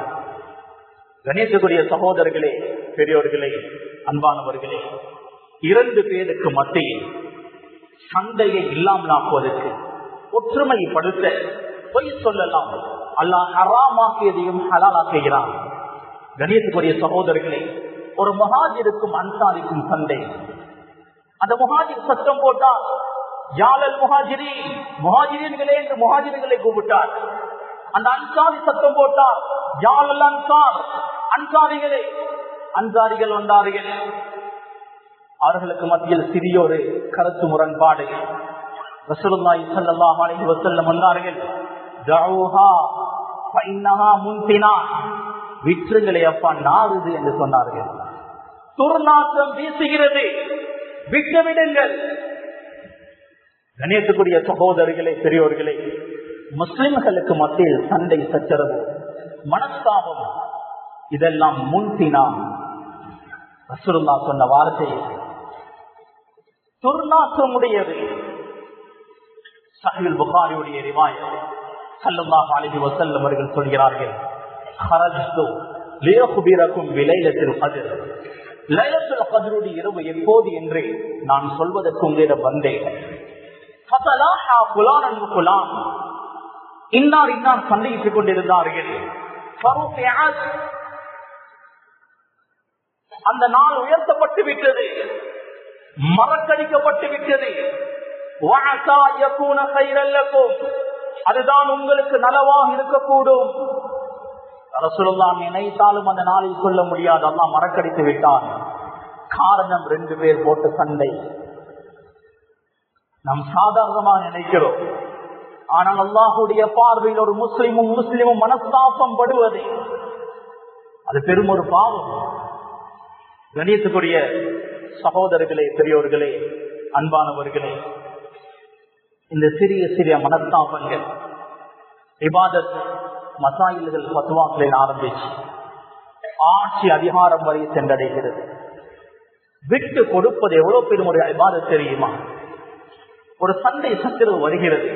கணேசக்குரிய சகோதரர்களே, பெரியோர்களே, அன்பானவர்களே, 2 பேருக்கு மத்தியில் சண்டையை இல்லாமல் ஆக்குவதற்கு, ஒற்றுமைப்படுத்த பொய் சொல்லலாம். அல்லாஹ் ஹராமாக்கியதையும் ஹலாலாக்குகிறான். கணேசக்குரிய சகோதரர்களே, ஒரு முஹாஜிருக்கும் அன்சாரிக்கும் சண்டை. அந்த முஹாஜிர் சத்தம் போட்டார், யாழல் முஹாஜிரி, முஹாஜிரீன்களே என்று முஹாஜிர்களை கூப்பிட்டார். அந்த அன்சாரி சத்தம் போட்டார், யாழல் அன்சார், அன்சாரிகள் வந்தார்கள். அவர்களுக்கு மத்தியில் சிறிய ஒரு கருத்து முரண்பாடு. ரசூலுல்லாஹி ஸல்லல்லாஹு அலைஹி வஸல்லம் வந்தார்கள். தஊஹா ஃபஇன்னஹா முன்தினா, விற்றுங்களே அப்பா, நாறுது என்று சொன்னார்கள். துர்நாற்றம் வீசுகிறது, விட்டுவிடுங்கள். கணேசக்குரிய சகோதரிகளே, பெரியோர்களே, முஸ்லிம்களுக்கு மத்தியில் சண்டை சச்சரவு, மனஸ்தாபம், இதெல்லாம் முன்தினா. ரசூலுல்லாஹ் சொன்ன வார்த்தை துர்நாற்றமுடையது. சஹீஹ் புகாரியுடைய ரிவாயத், ஸல்லல்லாஹு அலைஹி வஸல்லம் அவர்கள் சொல்கிறார்கள், "ஹரஜ்து லியக்பிரகும் பிலைலத்தில் கத்ர்." லைலத்துல் கத்ருடைய இரவு எப்போது என்று நான் சொல்வதற்கு உங்களிடம் வந்தேன். ஃபதலாஹா ஃபுலான் ஃபுலான், இன்னார் இன்னார் சண்டையிட்டுக் கொண்டிருந்தார்கள். ஃபருஃபிஅத், அந்த நாள் உயர்த்தப்பட்டு விட்டது, மறக்கடிக்கப்பட்டு விட்டது. வஅஸா யகூன கைரல் லகும், அதுதான் உங்களுக்கு நலவாக இருக்கக்கூடும். ரசூலுல்லாஹ் நினைத்தாலும் அந்த நாளில் சொல்ல முடியாது, அல்லாஹ் மறக்கடித்து விட்டான். காரணம், 2 பேர் போட்டு சண்டை. நாம் சாதாரணமாக நினைக்கிறோம், ஆனால் அல்லாஹுடைய பார்வையில் ஒரு முஸ்லிமும் மனஸ்தாபம் படுவது அது பெரும் ஒரு பாவம். கணியத்துக்குரிய சகோதரர்களே, பெரியோர்களே, அன்பானவர்களே, இந்த சிறிய சிறிய மனஸ்தாபங்கள் இபாதத் மசாயில்கள் ஃபத்வாக்களில் ஆரம்பிச்சு ஆட்சி அதிகாரம் வரை சென்றடைகிறது. விட்டு கொடுப்பது எவ்வளவு பெரும் ஒரு இபாதத் தெரியுமா? ஒரு சண்டை சச்சரவு வருகிறது,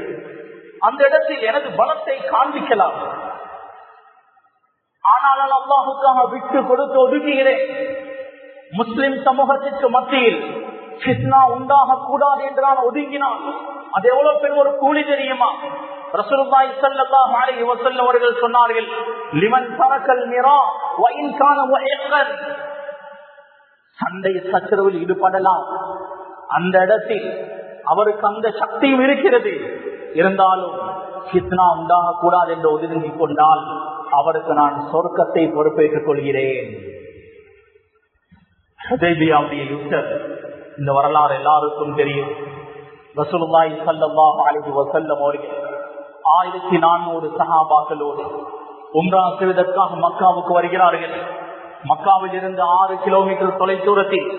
அந்த இடத்தில் எனது பலத்தை காண்பிக்கலாம், ஆனால் அல்லாஹுக்காக விட்டு கொடுத்து ஒதுக்குகிறேன். முஸ்லிம் சமூகத்திற்கு மத்தியில் ஃபித்னா உண்டாக கூடாது என்று நான் ஒதுங்கினால் அது எவ்வளவு பெரிய ஒரு கூலி தெரியுமா? ரசூலுல்லாஹி ஸல்லல்லாஹு அலைஹி வஸல்லம் அவர்கள் சொன்னார்கள், லிமன் தரக்கல் மிரா வ இன் கான முஹிக்கன். சண்டை சச்சரவில் ஈடுபடலாம், அந்த இடத்தில் அவருக்கு அந்த சக்தியும் இருக்கிறது, இருந்தாலும் ஃபித்னா உண்டாக கூடாது என்று ஒதுங்கிக் கொண்டால் அவருக்கு நான் சொர்க்கத்தை பொறுப்பேற்றுக் கொள்கிறேன். ஹுதைபியாவுடைய யுத்தம், இந்த வரலாறு எல்லாருக்கும் தெரியும். ரசூலுல்லாஹி ஸல்லல்லாஹு அலைஹி வஸல்லம் அவர்கள் 1400 சஹாபாக்களோடு உம்ரா செய்வதற்காக மக்காவுக்கு வருகிறார்கள். மக்காவில் இருந்து 6 கிலோமீட்டர் தொலைதூரத்தில்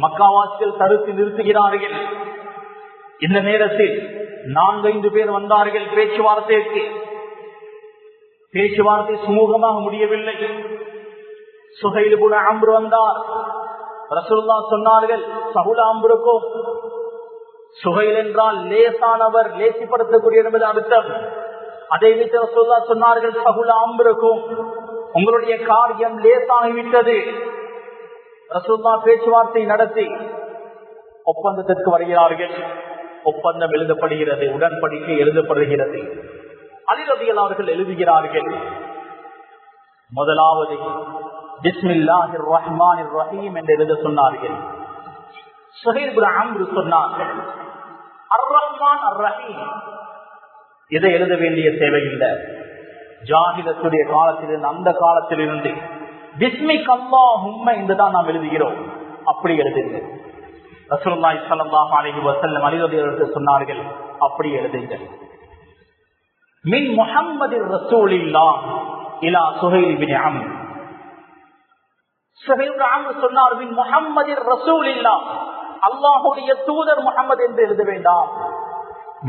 மக்காவாசிகள் தடுத்து நிறுத்துகிறார்கள். இந்த நேரத்தில் 4-5 பேர் வந்தார்கள் பேச்சுவார்த்தைக்கு. பேச்சுவார்த்தை சுமூகமாக முடியவில்லை. சுஹைல் இப்னு அம்ர் வந்தார். ரசூலுல்லாஹ் சொன்னார்கள், சஹுல் அம்ருக்கும், சுஹைல் என்றால் லேசானவர், லேசிப்படுத்தக்கூடிய என்பது அர்த்தம். அதை வைத்து ரசூலுல்லாஹ் சொன்னார்கள், சஹுல் அம்ருக்கும், உங்களுடைய காரியம் லேசாகிவிட்டது. ரசூலுல்லாஹ் பேச்சுவார்த்தை நடத்தி ஒப்பந்தத்திற்கு வருகிறார்கள். ஒப்பந்தம் எழுதப்படுகிறது, உடன்படிக்கை எழுதப்படுகிறது. அலி ரலியல்லாஹு அவர்கள் எழுதுகிறார்கள், முதலாவது பிஸ்மில்லாஹிர் ரஹ்மானிர் ரஹீம் என்று எழுத சொன்னார்கள். சுஹைல் இப்னு அம்ர் சொன்னார்கள், அர் ரஹ்மான் அர் ரஹீம், இதை எழுத வேண்டிய தேவையில்லை. ஜாஹிலத்துடைய காலத்திலிருந்து, அந்த காலத்திலிருந்து பிஸ்மிக் அல்லாஹும்ம என்றுதான் நாம் எழுதுகிறோம், அப்படி எழுதுங்க. ரசூலுல்லாஹி ஸல்லல்லாஹு அலைஹி வஸல்லம் அலி ரலியல்லாஹு அவர்கள் சொன்னார்கள், அப்படி எழுதுங்க. மின் முஹம்மதிர் ரசூலில்லாஹ் இலா சுஹைல் இப்னு அம்ர். சுஹைல் இப்னு அம்ர் சொன்னார், மின் முஹம்மதிர் ரசூலில்லாஹ், அல்லாஹ்வுடைய தூதர் முஹம்மது என்று எழுத வேண்டாம்,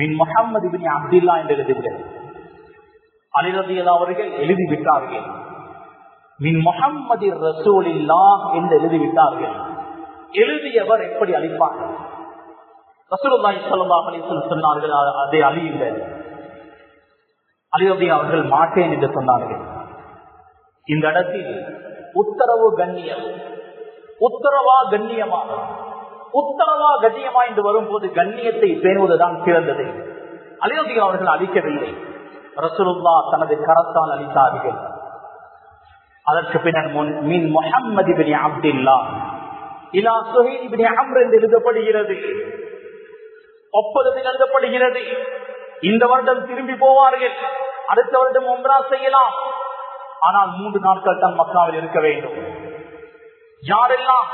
மின் முஹம்மது இப்னு அப்துல்லாஹ் என்று எழுதுங்கள். அலி ரலியல்லாஹு அவர்கள் எழுதிவிட்டார்கள், மின் முஹம்மதிர் ரசூலில்லாஹ் என்று எழுதிவிட்டார்கள். எழுதியவர் எப்படி அளிப்பார்? ரசூலுல்லாஹி ஸல்லல்லாஹு அலைஹி வஸல்லம் சொன்னார்கள், அதை அழியுங்கள். அலி ரலியல்லாஹு அவர்கள் மாட்டேன் என்று சொன்னார்கள். இந்த இடத்தில் உத்தரவு கண்ணியம், உத்தரவா கண்ணியமா, உத்தரவா கண்ணியமா என்று வரும்போது கண்ணியத்தை பேணுவதுதான் சிறந்தது. அலி ரலியல்லாஹு அவர்கள் அளிக்கவில்லை, ரசூலுல்லாஹ் தனது கரத்தால் அளித்தார்கள். அதற்கு பின்னர் மின் முஹம்மது இப்னு அப்துல்லாஹ் இலா சுஹைல் இப்னு அம்ர் என்று எழுதப்படுகிறது. ஒப்பந்தத்தில் எழுதப்படுகிறது, இந்த வருடம் திரும்பி போவார்கள், அடுத்த வருடம் உம்ரா செய்யலாம். ஆனால் 3 நாட்கள் தான் மக்காவில் இருக்க வேண்டும். யாரெல்லாம்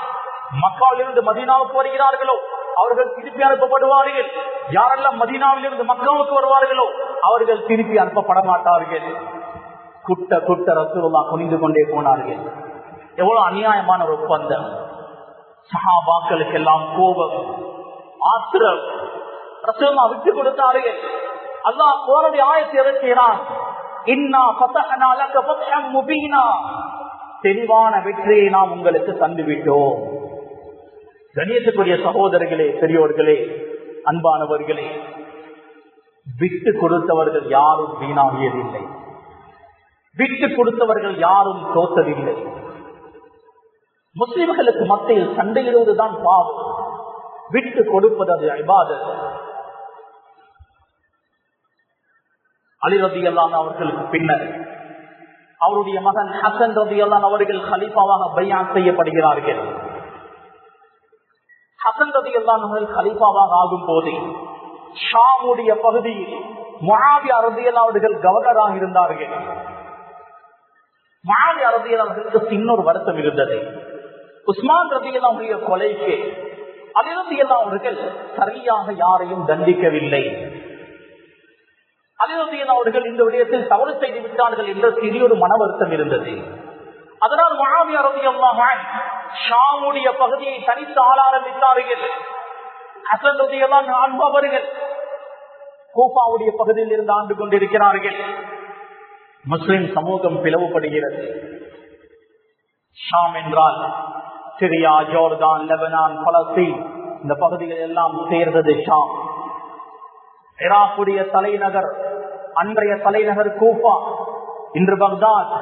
மக்காவில் இருந்து மதீனாவுக்கு வருகிறார்களோ அவர்கள் திருப்பி அனுப்பப்படுவார்கள். யாரெல்லாம் மதீனாவில் இருந்து மக்காவுக்கு வருவார்களோ அவர்கள் திருப்பி அனுப்பப்பட மாட்டார்கள். குட்ட குட்ட ரசூலுல்லாஹ் குனிந்து கொண்டே போனார்கள். எவ்வளவு அநியாயமான ஒரு ஒப்பந்தம். சஹாபாக்களுக்கு எல்லாம் கோபம், ஆத்திரம். ரசூலுல்லாஹ் விட்டு கொடுத்தார்கள். அல்லாஹ் குர்ஆனுடைய ஆயத்தை இறக்கினான். இன்னா ஃபதஹ்னா லக ஃபத்ஹன் முபீனா, தெளிவான வெற்றியை நாம் உங்களுக்கு தந்துவிட்டோம். கண்ணியத்துக்குரிய சகோதரர்களே, பெரியோர்களே, அன்பானவர்களே, விட்டு கொடுத்தவர்கள் யாரும் வீணாகியதில்லை. விட்டு கொடுத்தவர்கள் யாரும் தோற்றதில்லை. முஸ்லிம்களுக்கு மத்தியில் சண்டையிடுவதுதான் பாவம். விட்டு கொடுப்பது அது இபாதத். அலி ரலியல்லாஹு அவர்களுக்கு பின்னர் அவருடைய மகன் ஹசன் ரலியல்லாஹு அவர்கள் கலீஃபாவாக பைஅத் செய்யப்படுகிறார்கள். ஹசன் ரலியல்லாஹு அவர்கள் கலீஃபாவாக ஆகும் போது ஷாமுடைய பகுதியில் முஆவியா ரலியல்லாஹு அவர்கள் கவர்னராக இருந்தார்கள். முஆவியா ரலியல்லாஹு அவர்களுக்கு இன்னொரு வருத்தம் இருந்தது. உஸ்மான் ரலியல்லாஹு அவருடைய கொலைக்கு அலி ரலியல்லாஹு அவர்கள் சரியாக யாரையும் தண்டிக்கவில்லை. அலி ரலியல்லாஹு அவர்கள் இந்த விடயத்தில் தவறு செய்து விட்டார்கள் என்ற சிறிய ஒரு மன வருத்தம் இருந்தது. அதனால் முஆவியா ரலியல்லாஹு அன்ஹு ஷாமுடைய பகுதியை தனித்து ஆள ஆரம்பித்தார்கள். ஹசன் ரலியல்லாஹு அன்ஹு அவர்கள் கூஃபாவுடைய பகுதியில் இருந்து ஆண்டு கொண்டிருக்கிறார்கள். முஸ்லிம் சமூகம் பிளவுபடுகிறது. ஷாம் என்றால் சிரியா, ஜோர்தான், லெபனான், பலஸ்தீன் இந்த பகுதிகள் எல்லாம் சேர்ந்தது ஷாம். ஈராக்குடைய தலைநகர், அன்றைய தலைநகர் கூஃபா, இன்று பக்தாத்.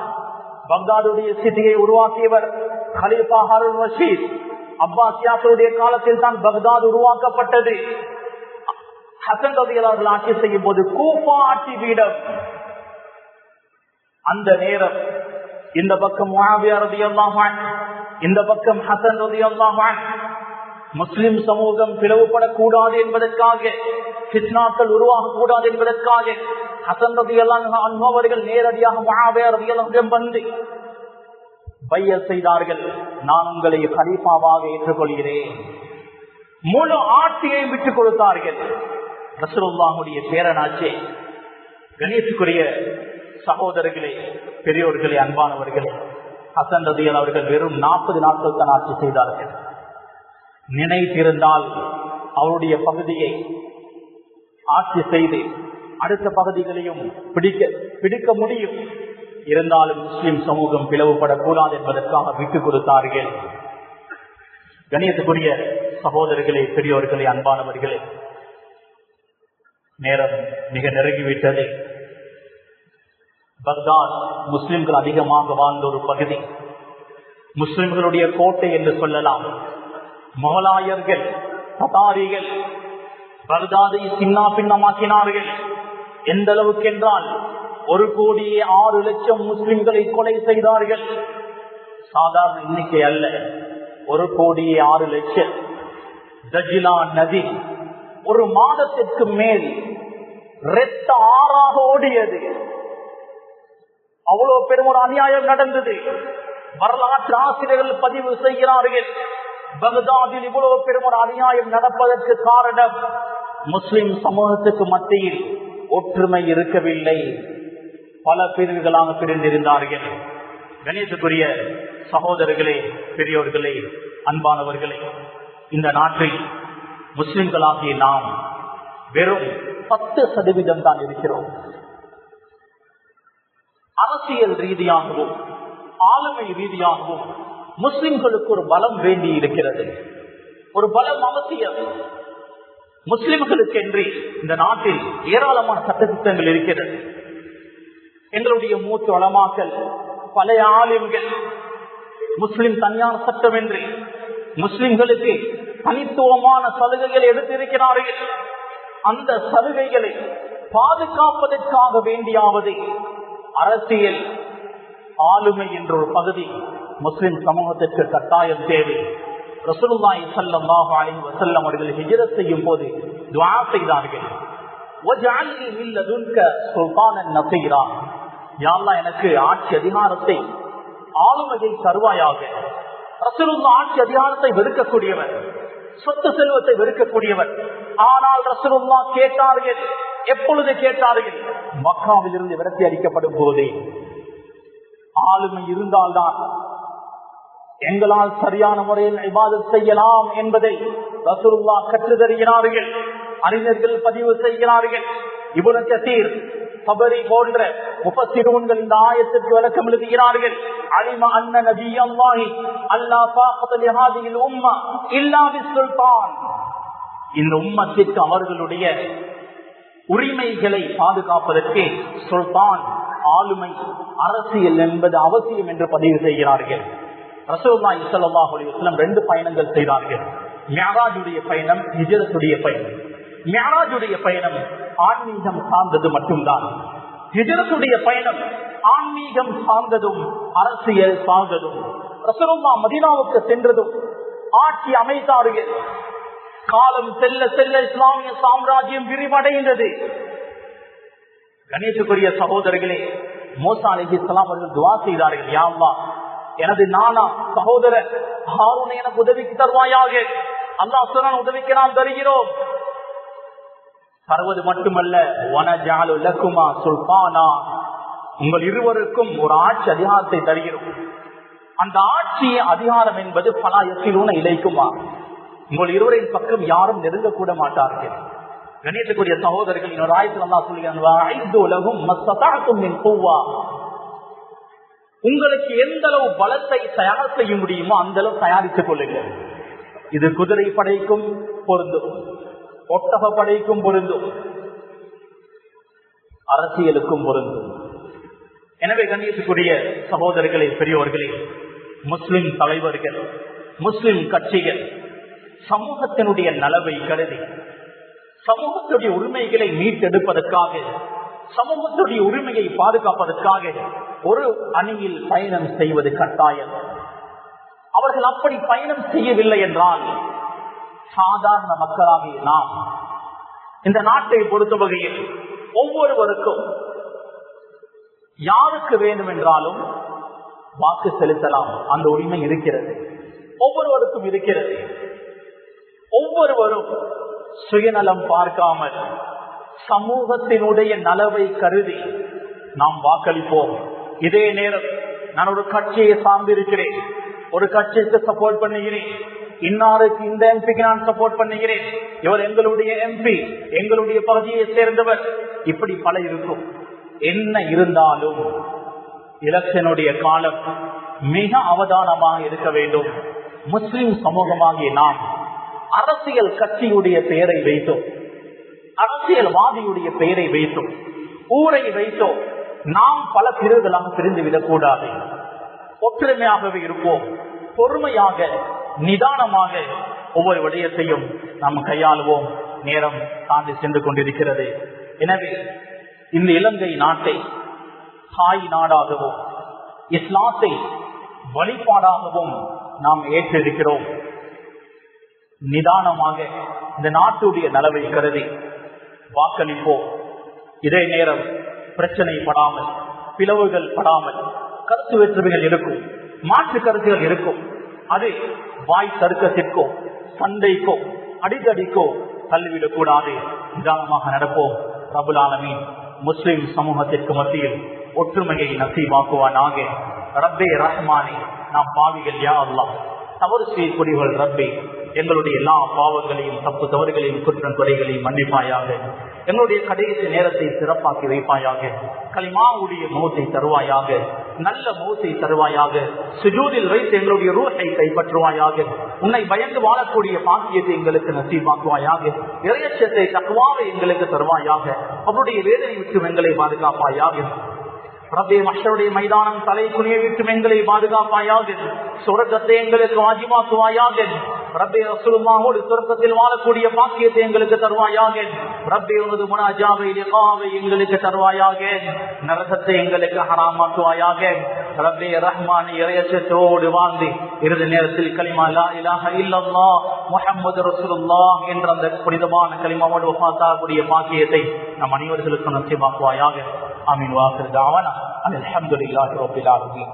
பக்தாதுடைய சிட்டியை உருவாக்கியவர் கலீஃபா ஹாரூன் ரஷீத். அப்பாசியாக்களுடைய காலத்தில் தான் பக்தாத் உருவாக்கப்பட்டது. ஹசன் ரலியல்லாஹு அவர்கள் ஆட்சி செய்யும் போது கூஃபா ஆட்சி பீடம். அந்த நேரம் இந்த பக்கம் முஆவியா ரலியல்லாஹு அன்ஹு, இந்த பக்கம் ஹசன் ரலியல்லாஹு அன்ஹு. முஸ்லிம் சமூகம் பிளவுபடக்கூடாது என்பதற்காக, ஃபித்னாக்கள் உருவாகக்கூடாது என்பதற்காக ஹசன் ரலியல்லாஹு அன்ஹு அவர்கள் நேரடியாக முஆவியா ரலியல்லாஹு அன்ஹு வந்து பைஅத் செய்தார்கள். நான் உங்களை கலீஃபாவாக ஏற்றுக்கொள்கிறேன். முழு ஆட்சியை விட்டுக் கொடுத்தார்கள். ரசூலுல்லாஹுடைய பேரனாச்சே. கணேசுக்குரிய சகோதரர்களே, பெரியோர்களே, அன்பானவர்களே, ஹசன் ரலியல்லாஹு அவர்கள் வெறும் 40 நாட்கள் தான் ஆட்சி செய்தார்கள். நினைத்திருந்தால் அவருடைய பகுதியை ஆட்சி செய்து அடுத்த பகுதிகளையும் பிடிக்க முடியும். இருந்தாலும் முஸ்லிம் சமூகம் பிளவுபடக்கூடாது என்பதற்காக விட்டுக் கொடுத்தார்கள். கண்ணியத்துக்குரிய சகோதரர்களே, பெரியோர்களே, அன்பானவர்களே, நேரம் மிக நெருங்கிவிட்டது. பக்தாத் முஸ்லிம்கள் அதிகமாக வாழ்ந்த ஒரு பகுதி. முஸ்லிம்களுடைய கோட்டை என்று சொல்லலாம். முகலாயர்கள், தத்தாரிகள் பக்தாதை சின்னா பின்னமாக்கினார்கள். எந்த அளவுக்கு என்றால் 1,06,00,000 முஸ்லிம்களை கொலை செய்தார்கள். சாதாரண எண்ணிக்கை அல்ல, 1,06,00,000. தஜ்லா நதி ஒரு மாதத்திற்கு மேல் இரத்த ஆறாக ஓடியது. அவ்வளவு பெரும் ஒரு அநியாயம் நடந்தது. வரலாற்று ஆசிரியர்கள் பதிவு செய்கிறார்கள், பக்தாதில் இவ்வளவு பெரும் ஒரு அநியாயம் நடப்பதற்கு காரணம் முஸ்லிம் சமூகத்துக்கு மத்தியில் ஒற்றுமை இருக்கவில்லை. பல பிரிவுகளாக பிரிந்திருந்தார்கள். கணேசுக்குரிய சகோதரர்களே, பெரியோர்களே, அன்பானவர்களே, இந்த நாட்டில் முஸ்லிம்களாகிய நாம் வெறும் 10% தான் இருக்கிறோம். அரசியல் ரீதியாகவும் ஆளுமை ரீதியாகவும் முஸ்லிம்களுக்கு ஒரு பலம் வேண்டி இருக்கிறது. ஒரு பலம் அவசியம். முஸ்லிம்களுக்கு என்று இந்த நாட்டில் ஏராளமான சட்டத்திட்டங்கள் இருக்கிறது. எங்களுடைய மூத்த உலமாக்கள், பழைய ஆலிம்கள் முஸ்லிம் தனியார் சட்டம் என்று முஸ்லிம்களுக்கு தனித்துவமான சலுகைகளை எடுத்திருக்கிறார்கள். அந்த சலுகைகளை பாதுகாப்பதற்காக வேண்டியாவது அரசியல் ஆளுமை என்ற ஒரு பகுதி முஸ்லிம் சமூகத்திற்கு கட்டாயம் தேவை. ரசூலுல்லாஹி ஸல்லல்லாஹு அலைஹி வஸல்லம் அவர்கள் ஹிஜ்ரத் செய்யும் போது துஆ செய்தார்கள், வஜஅல்னி மின் லதுன்க சுல்தானன் நஸீரா. யா அல்லாஹ் எனக்கு ஆட்சி அதிகாரத்தை ஆளுமையை தருவாயாக. ரசூலுல்லாஹ் ஆட்சி அதிகாரத்தை வெறுக்கக்கூடியவர், சொத்து செல்வத்தை வெறுக்கக்கூடியவர். ஆனால் ரசூலுல்லாஹ் கேட்டார்கள். எப்பொழுது கேட்டார்கள்? மக்காவில் இருந்து விரட்டி அடிக்கப்படும் போதே. ஆளுமை இருந்தால்தான் எங்களால் சரியான முறையில் இபாதத் செய்யலாம் என்பதை ரசூலுல்லாஹ் கற்றுத் தருகிறார்கள். அறிஞர்கள் பதிவு செய்கிறார்கள். இப்னு கஸீர், தபரி போன்ற முஃபஸ்ஸிரூன்கள் இந்த ஆயத்திற்கு விளக்கம் எழுதுகிறார்கள். அலிம அன்ன நபியல்லாஹி அல்லா ஃபாகத லிஹாதிஹில் உம்ம இல்லா பிஸ்ஸுல்தான். இந்த உம்மத்திற்கு அவர்களுடைய உரிமைகளை பாதுகாப்பதற்கு சுல்தான், ஆளுமை, அரசியல் என்பது அவசியம் என்று பதிவு செய்கிறார்கள். ரசூலுல்லாஹி ஸல்லல்லாஹு அலைஹி வஸல்லம் 2 பயணங்கள் செய்தார்கள். மிஅராஜுடைய பயணம், ஹிஜ்ரத்துடைய பயணம். மிஅராஜுடைய பயணம் ஆன்மீகம் சார்ந்தது மட்டும்தான். ஹிஜ்ரத்துடைய பயணம் ஆன்மீகம் சார்ந்ததும் அரசியல் சார்ந்ததும். ரசூலுல்லாஹ் மதீனாவுக்கு சென்றதும் ஆட்சி அமைத்தார்கள். காலம் செல்ல செல்ல இஸ்லாமிய சாம்ராஜ்யம் விரிவடைந்தது. கணேசுக்குரிய சகோதரர்களே, மூசா அலைஹிஸ்ஸலாம் அவர்கள் துஆ செய்தார்கள். யா அல்லாஹ், எனது நானா சகோதரர் ஹாரூனை எனக்கு உதவிக்கு தருவாயாக. அல்லாஹ் சொன்னான், உதவிக்கு நாம் தருகிறோம். தருவது மட்டுமல்ல, வனஜஅலு லகுமா சுல்தானா, உங்கள் இருவருக்கும் ஒரு ஆட்சி அதிகாரத்தை தருகிறோம். அந்த ஆட்சி அதிகாரம் என்பது பலா யஸிலூன இலைக்குமா, உங்கள் இருவரின் பக்கம் யாரும் நெருங்க கூட மாட்டார்கள். கணேசக்கூடிய சகோதரர்கள், இன்னொரு ஆயத்தில் அல்லாஹ் சொல்லுகிறான், உங்களுக்கு எந்த அளவு பலத்தை தயார் செய்ய முடியுமோ அந்த அளவு தயாரித்துக் கொள்ளுங்கள். இது குதிரை படைக்கும் பொருந்தும், ஒட்டக படைக்கும் பொருந்தும், அரசியலுக்கும் பொருந்தும். எனவே கணேசக்கூடிய சகோதரர்களே, பெரியோர்களே, முஸ்லிம் தலைவர்கள், முஸ்லிம் கட்சிகள் சமூகத்தினுடைய நலவை கருதி சமூகத்துடைய உரிமைகளை மீட்டெடுப்பதற்காக, சமூகத்துடைய உரிமையை பாதுகாப்பதற்காக ஒரு அணியில் பயணம் செய்வது கட்டாயம். அவர்கள் அப்படி பயணம் செய்யவில்லை என்றால் சாதாரண மக்களாகிய நாம் இந்த நாட்டை பொறுத்த வகையில் ஒவ்வொருவருக்கும் யாருக்கு வேண்டும் என்றாலும் வாக்கு செலுத்தலாம். அந்த உரிமை இருக்கிறது, ஒவ்வொருவருக்கும் இருக்கிறது. ஒவ்வொருவரும் சுயநலம் பார்க்காமல் சமூகத்தினுடைய நலவை கருதி நாம் வாக்களிப்போம். இதே நேரம் நான் ஒரு கட்சியை சார்ந்திருக்கிறேன், ஒரு கட்சிக்கு சப்போர்ட் பண்ணுகிறேன், இன்னாருக்கு இந்த எம்பிக்கு நான் சப்போர்ட் பண்ணுகிறேன், இவர் எங்களுடைய எம்பி, எங்களுடைய பகுதியை சேர்ந்தவர், இப்படி பல இருக்கும். என்ன இருந்தாலும் எலெக்ஷனுடைய காலம் மிக அவதானமாக இருக்க வேண்டும். முஸ்லிம் சமூகமாகிய நாம் அரசியல் கட்சியுடைய பெயரை வைத்தோம், அரசியல்வாதியுடைய பெயரை வைத்தோம், ஊரை வைத்தோம். நாம் பல பிரிவுகளாக பிரிந்துவிடக் கூடாது. ஒற்றுமையாகவே இருப்போம். பொறுமையாக, நிதானமாக ஒவ்வொரு விடயத்தையும் நாம் கையாளுவோம். நேரம் தாண்டி சென்று கொண்டிருக்கிறது. எனவே இந்த இலங்கை நாட்டை தாய் நாடாகவும் இஸ்லாத்தை வழிபாடாகவும் நாம் ஏற்றிருக்கிறோம். நிதானமாக இந்த நாட்டுடைய நலவை கருதி வாக்களிப்போம். இதே நேரம் பிரச்சனை படாமல், பிளவுகள் படாமல், கருத்து வேற்றுமைகள் இருக்கும், மாற்று கருத்துகள் இருக்கும். அது வாய் தர்க்கத்திற்கோ சண்டைக்கோ அடிதடிக்கோ தள்ளிவிடக் கூடாது. நிதானமாக நடப்போம். ரப்புல் ஆலமீன் முஸ்லிம் சமூகத்திற்கு மத்தியில் ஒற்றுமையை நசீபாக்குவானாக. ரப்பே ரஹ்மானே, நாம் பாவிகள் யா அல்லாஹ், தவறு செய்யக்கூடியவர்கள் ரப்பே, எங்களுடைய எல்லா பாவங்களையும் தப்பு தவறுகளையும் குற்றம் குறைகளையும் மன்னிப்பாயாக. எங்களுடைய கடைசி நேரத்தை சிறப்பாக்கி வைப்பாயாக. கலிமாவுடைய மௌத்தை தருவாயாக, நல்ல மௌத்தை தருவாயாக. சுஜூதில் வைத்து எங்களுடைய ரூஹை கைப்பற்றுவாயாக. உன்னை பயந்து வாழக்கூடிய பாக்கியத்தை எங்களுக்கு நசீபாக்குவாயாக. இறையச்சத்தை தக்வாவை எங்களுக்கு தருவாயாக. அவருடைய வேதனை விட்டு எங்களை பாதுகாப்பாயாக. ரப்பே, மஹ்ஷருடைய மைதானம் தலை குனிய விட்டு எங்களை பாதுகாப்பாயாக. சொர்க்கத்தை எங்களுக்கு வாஜிபாக்குவாயாக. ரப்பே, ரசூலுல்லாஹோடு சொர்க்கத்தில் வாழக்கூடிய பாக்கியத்தை எங்களுக்கு தருவாயாக. ரப்பே, உனது முனாஜாவை லிகாவை எங்களுக்கு தருவாயாக. நரகத்தை எங்களுக்கு ஹராமாக்குவாயாக. ரப்பே ரஹ்மான், இறையச்சத்தோடு வாழ்ந்து இறுதி நேரத்தில் கலிமா லா இலாஹ இல்லல்லாஹ் முஹம்மது ரசூலுல்லாஹ் என்ற அந்த புனிதமான கலிமாவோடு வஃபாத்தாகக்கூடிய பாக்கியத்தை நம் அனைவர்களுக்கும் நசீபாக்குவாயாக. ஆமீன். வாஹிர் தஅவானா அல்ஹம்துலில்லாஹி ரப்பில் ஆலமீன்.